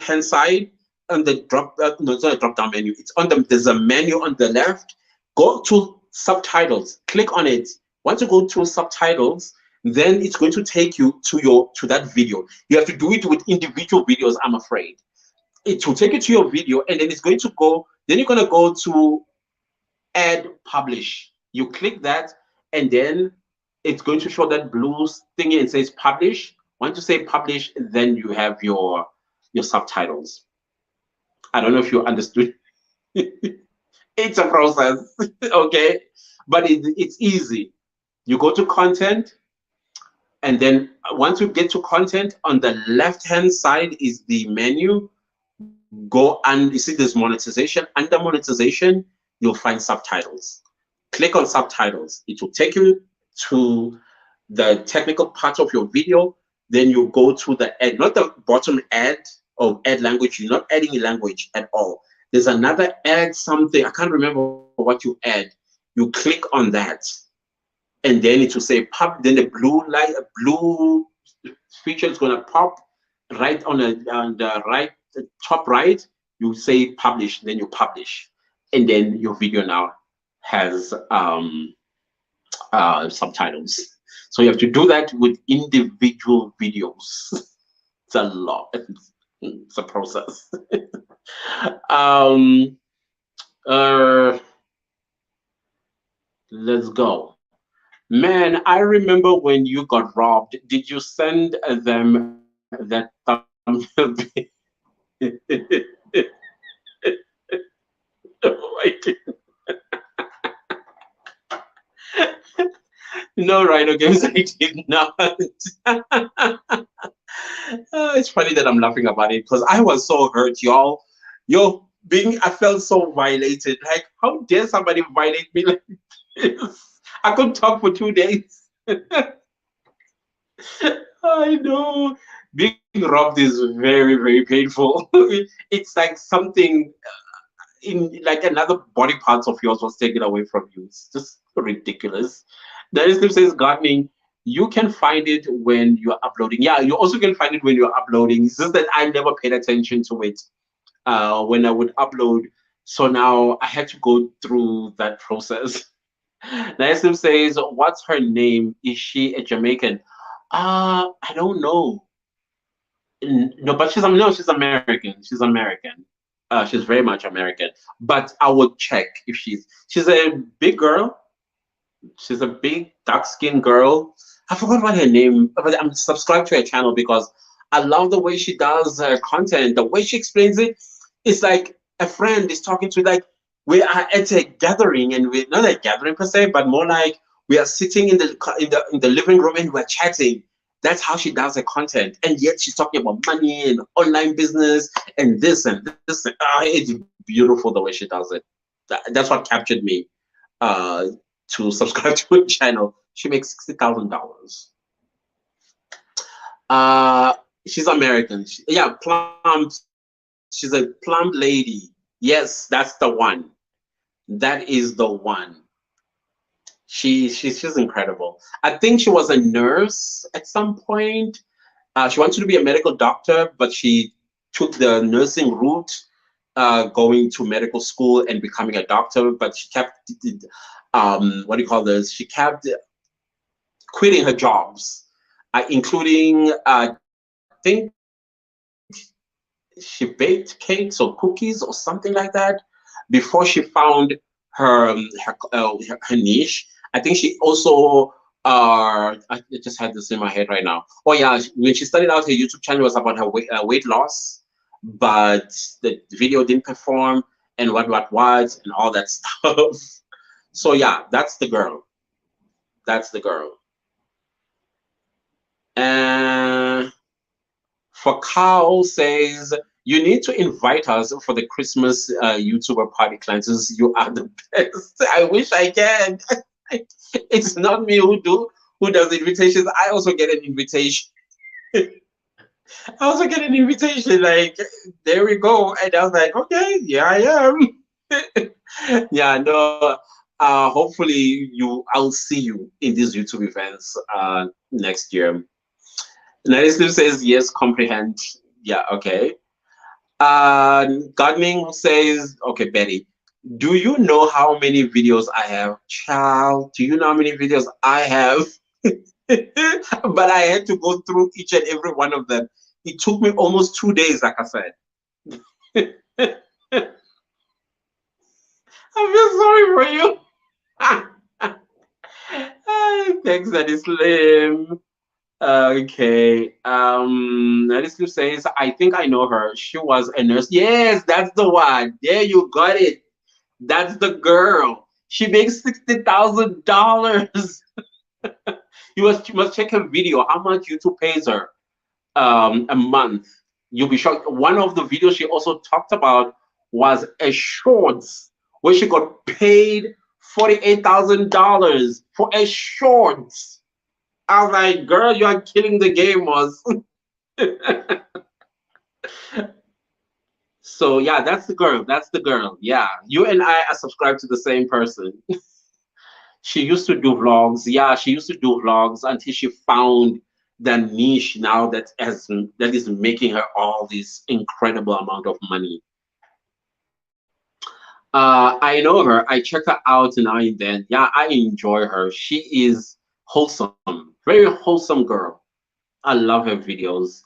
Speaker 1: hand side, on the drop no, it's not a drop down menu. It's on the there's a menu on the left. Go to subtitles. Click on it. Once you go to subtitles, then it's going to take you to that video. You have to do it with individual videos, I'm afraid. It will take you to your video, and then it's going to go. Then you're going to go to add publish. You click that, and then it's going to show that blue thingy and says publish. Once you say publish, then you have your subtitles. I don't know if you understood. It's a process, okay? But it's easy. You go to content, and then once you get to content, on the left hand side is the menu. Go and you see there's monetization. Under monetization, you'll find subtitles. Click on subtitles. It will take you to the technical part of your video. Then you go to the ad, not the bottom ad of add language. You're not adding a language at all. There's another add something. I can't remember what you add. You click on that, and then it will say pop. Then the blue light, a blue feature is gonna pop right on the right top right. You say publish, then you publish, and then your video now has subtitles. So you have to do that with individual videos. It's a lot. It's a process. um, uh, let's go. Man, I remember when you got robbed. Did you send them that thumbnail? Oh my No, Rhino Games, I did not. It's funny that I'm laughing about it because I was so hurt, y'all. I felt so violated. Like, how dare somebody violate me like this? I couldn't talk for 2 days. I know. Being robbed is very, very painful. It's like something in like another body parts of yours was taken away from you. It's just ridiculous. The description says gardening. You can find it when you're uploading. Yeah, you also can find it when you're uploading. It's just that I never paid attention to it when I would upload. So now I had to go through that process. Nassim says, "What's her name? Is she a Jamaican?" I don't know. No, but she's American. She's American. She's very much American. But I would check if she's a big girl. She's a big dark skinned girl. I forgot what her name, but I'm subscribed to her channel because I love the way she does her content. The way she explains it, it's like a friend is talking to, like we are at a gathering, and we're not a gathering per se, but more like we are sitting in the living room and we're chatting. That's how she does her content, and yet she's talking about money and online business and this and this. It's beautiful the way she does it. That's what captured me. To subscribe to her channel. She makes $60,000. She's American. Yeah, plump. She's a plump lady. Yes, that's the one. That is the one. She's incredible. I think she was a nurse at some point. She wanted to be a medical doctor, but she took the nursing route, going to medical school and becoming a doctor. But she kept what do you call this? She kept quitting her jobs, including I think she baked cakes or cookies or something like that before she found her niche. I think she also I just had this in my head right now. Oh yeah, when she started out, her YouTube channel was about her weight loss, but the video didn't perform and what and all that stuff. So yeah, that's the girl. That's the girl. And for Carl says, you need to invite us for the Christmas YouTuber party cleanses. You are the best. I wish I can. It's not me who does the invitations. I also get an invitation. I also get an invitation. Like, there we go. And I was like, okay, yeah, I am. Yeah, no. Hopefully I'll see you in these YouTube events next year. Narrative says yes, comprehend. Yeah, okay. Gardening says, okay, Betty, do you know how many videos I have? Child, do you know how many videos I have? But I had to go through each and every one of them. It took me almost 2 days, like I said. I feel sorry for you. Thanks, Daddy Slim. Okay. Alice says, I think I know her. She was a nurse. Yes, that's the one. There you got it. That's the girl. She makes $60,000. You must check her video. How much YouTube pays her a month? You'll be shocked. One of the videos she also talked about was a shorts where she got paid $48,000 for a shorts. I was like, girl, you are killing the game, was. So yeah, that's the girl. That's the girl. Yeah, you and I are subscribed to the same person. She used to do vlogs. Yeah, she used to do vlogs until she found the niche now that is making her all this incredible amount of money. I know her. I check her out now and then. Yeah, I enjoy her. She is wholesome, very wholesome girl. I love her videos.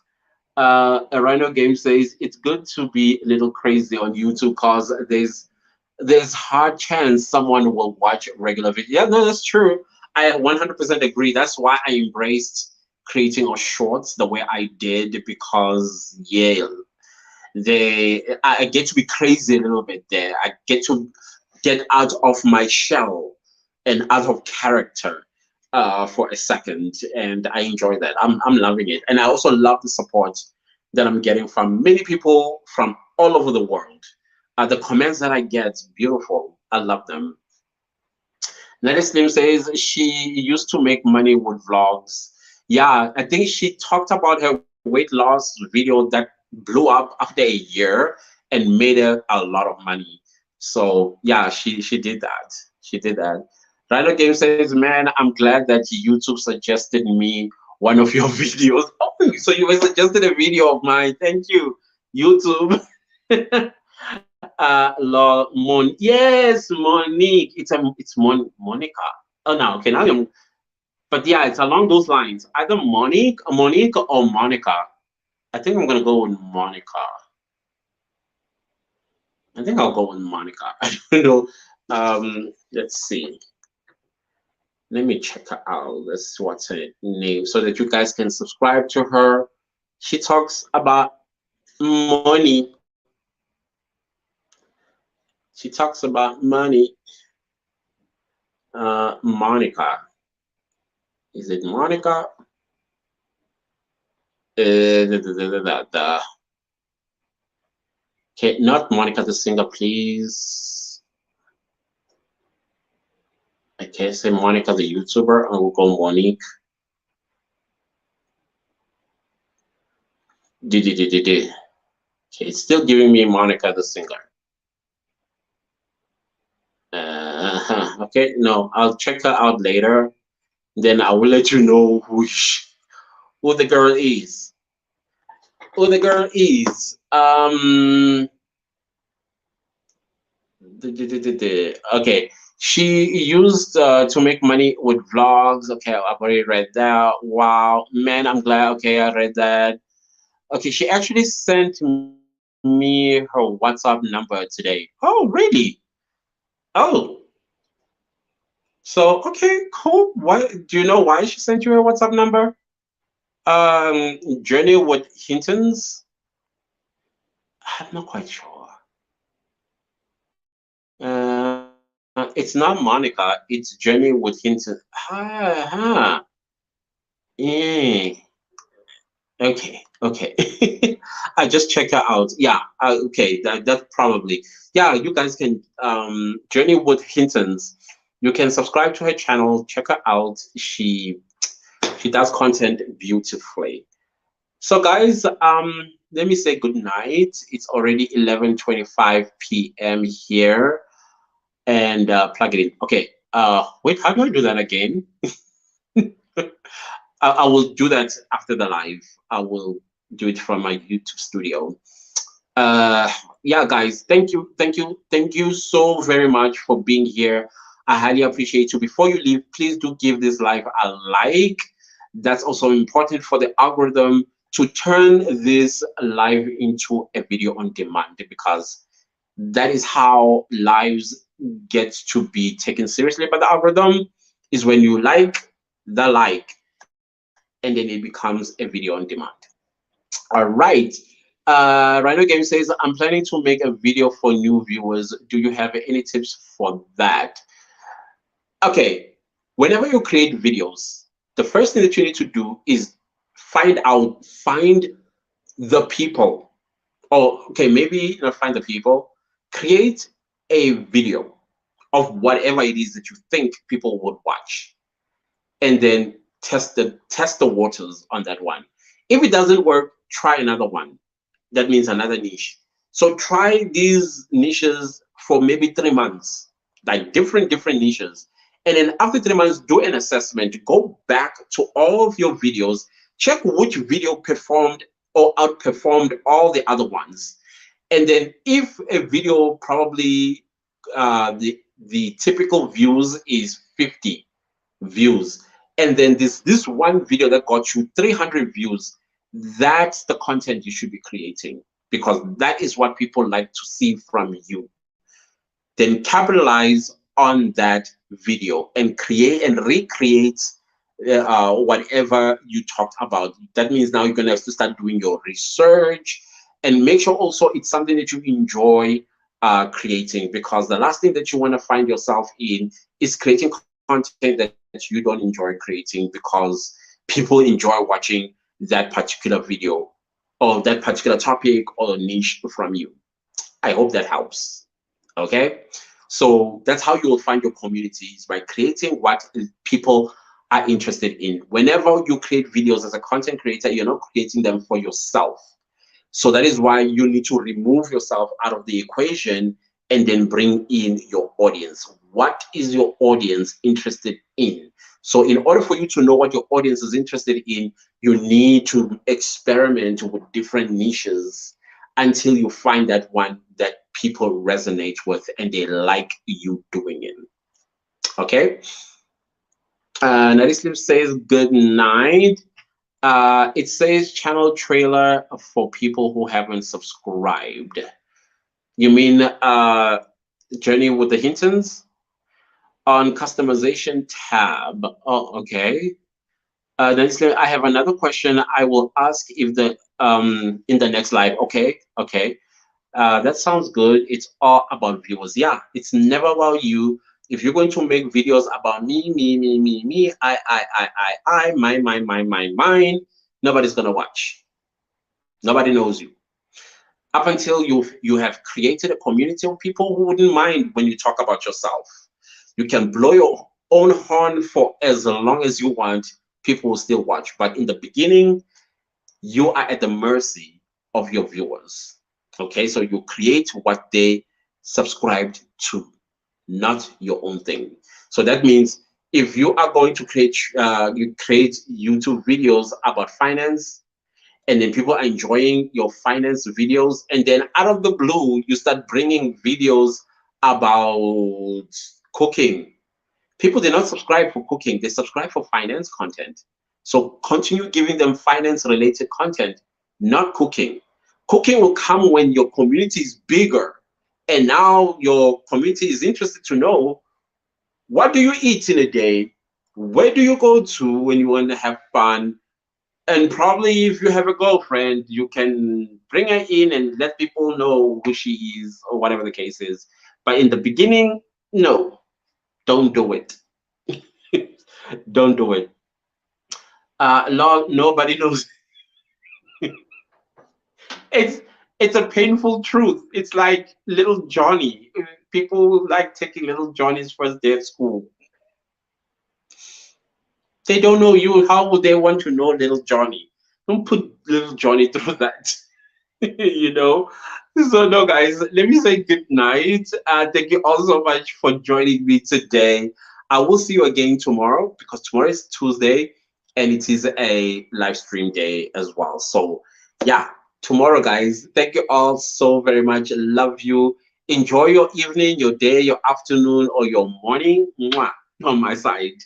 Speaker 1: A Rhino Game says it's good to be a little crazy on YouTube because there's hard chance someone will watch regular video. Yeah, no, that's true. I 100% agree. That's why I embraced creating our shorts the way I did because yeah, I get to be crazy a little bit there. I get to get out of my shell and out of character for a second, and I enjoy that. I'm loving it, and I also love the support that I'm getting from many people from all over the world. The comments that I get, beautiful. I love them. Nelly Slim says she used to make money with vlogs. Yeah, I think she talked about her weight loss video that blew up after a year and made her a lot of money. So yeah, she did that. She did that. Rhino Game says, man, I'm glad that YouTube suggested me one of your videos. Oh, so you were suggested a video of mine. Thank you, YouTube. Yes, Monique. Monica. Oh no, okay, now I'm, but yeah, it's along those lines. Either Monique or Monica. I think I'm gonna go with Monica. I think I'll go with Monica. I don't know. Let's see. Let me check her out. Let's see what's her name so that you guys can subscribe to her. She talks about money. She talks about money. Monica. Is it Monica? Okay, not Monica the singer, please. Okay, say Monica the YouTuber. I will go Monique. Okay, it's still giving me Monica the singer. Okay, no, I'll check her out later. Then I will let you know who the girl is. Who the girl is. Okay, She used to make money with vlogs. Okay, I've already read that. Wow, man, I'm glad. Okay, I read that. Okay, she actually sent me her WhatsApp number today. Oh, really? Oh, so okay, cool. Why do you know why she sent you her WhatsApp number? Journey with Hintons. I'm not quite sure. It's not Monica. It's Journey with Hinton. Yeah. Okay. I just checked her out. Yeah. Okay. That probably. Yeah. You guys can Journey with Hintons. You can subscribe to her channel. Check her out. She does content beautifully. So guys, let me say good night. It's already 11:25 p.m. here, and plug it in. Okay. Wait. How do I do that again? I will do that after the live. I will do it from my YouTube studio. Uh, yeah, guys, thank you so very much for being here. I highly appreciate you. Before you leave, please do give this live a like. That's also important for the algorithm to turn this live into a video on demand, because that is how lives get to be taken seriously by the algorithm, is when you like the like, and then it becomes a video on demand. All right. Rhino Game says, I'm planning to make a video for new viewers. Do you have any tips for that? Okay. Whenever you create videos, the first thing that you need to do is find the people. Oh, okay, maybe not find the people. Create a video of whatever it is that you think people would watch, and then test the waters on that one. If it doesn't work, try another one. That means another niche. So try these niches for maybe 3 months, like different niches. And then after 3 months, do an assessment. Go back to all of your videos, check which video performed or outperformed all the other ones. And then if a video probably the typical views is 50 views, and then this one video that got you 300 views, that's the content you should be creating, because that is what people like to see from you. Then capitalize on that video and create and recreate whatever you talked about. That means now you're going to have to start doing your research, and make sure also it's something that you enjoy creating, because the last thing that you want to find yourself in is creating content that you don't enjoy creating, because people enjoy watching that particular video or that particular topic or niche from you. I hope that helps. Okay. So that's how you will find your communities, by creating what people are interested in. Whenever you create videos as a content creator, you're not creating them for yourself. So that is why you need to remove yourself out of the equation and then bring in your audience. What is your audience interested in? So in order for you to know what your audience is interested in, you need to experiment with different niches until you find that one that people resonate with and they like you doing it. Okay. Nadislim says good night. It says channel trailer for people who haven't subscribed. You mean Journey with the Hintons? On customization tab. Oh, okay. Then I have another question. I will ask if the in the next live. Okay. That sounds good. It's all about viewers. Yeah, it's never about you. If you're going to make videos about me, mine, nobody's gonna watch. Nobody knows you. Up until you have created a community of people who wouldn't mind when you talk about yourself. You can blow your own horn for as long as you want. People will still watch. But in the beginning, you are at the mercy of your viewers. Okay, so you create what they subscribed to, not your own thing. So that means if you are going to create YouTube videos about finance, and then people are enjoying your finance videos, and then out of the blue you start bringing videos about Cooking. People did not subscribe for cooking, they subscribe for finance content. So continue giving them finance related content, not cooking. Cooking will come when your community is bigger. And now your community is interested to know, what do you eat in a day? Where do you go to when you want to have fun? And probably if you have a girlfriend, you can bring her in and let people know who she is or whatever the case is. But in the beginning, no, don't do it. Don't do it. Nobody knows. It's it's a painful truth. It's like little Johnny. People like taking little Johnny's first day at school. They don't know you. How would they want to know little Johnny? Don't put little Johnny through that. you know. So no, guys. Let me say good night. Thank you all so much for joining me today. I will see you again tomorrow because tomorrow is Tuesday and it is a live stream day as well. So yeah, tomorrow, guys. Thank you all so very much. Love you. Enjoy your evening, your day, your afternoon, or your morning. Mwah, on my side.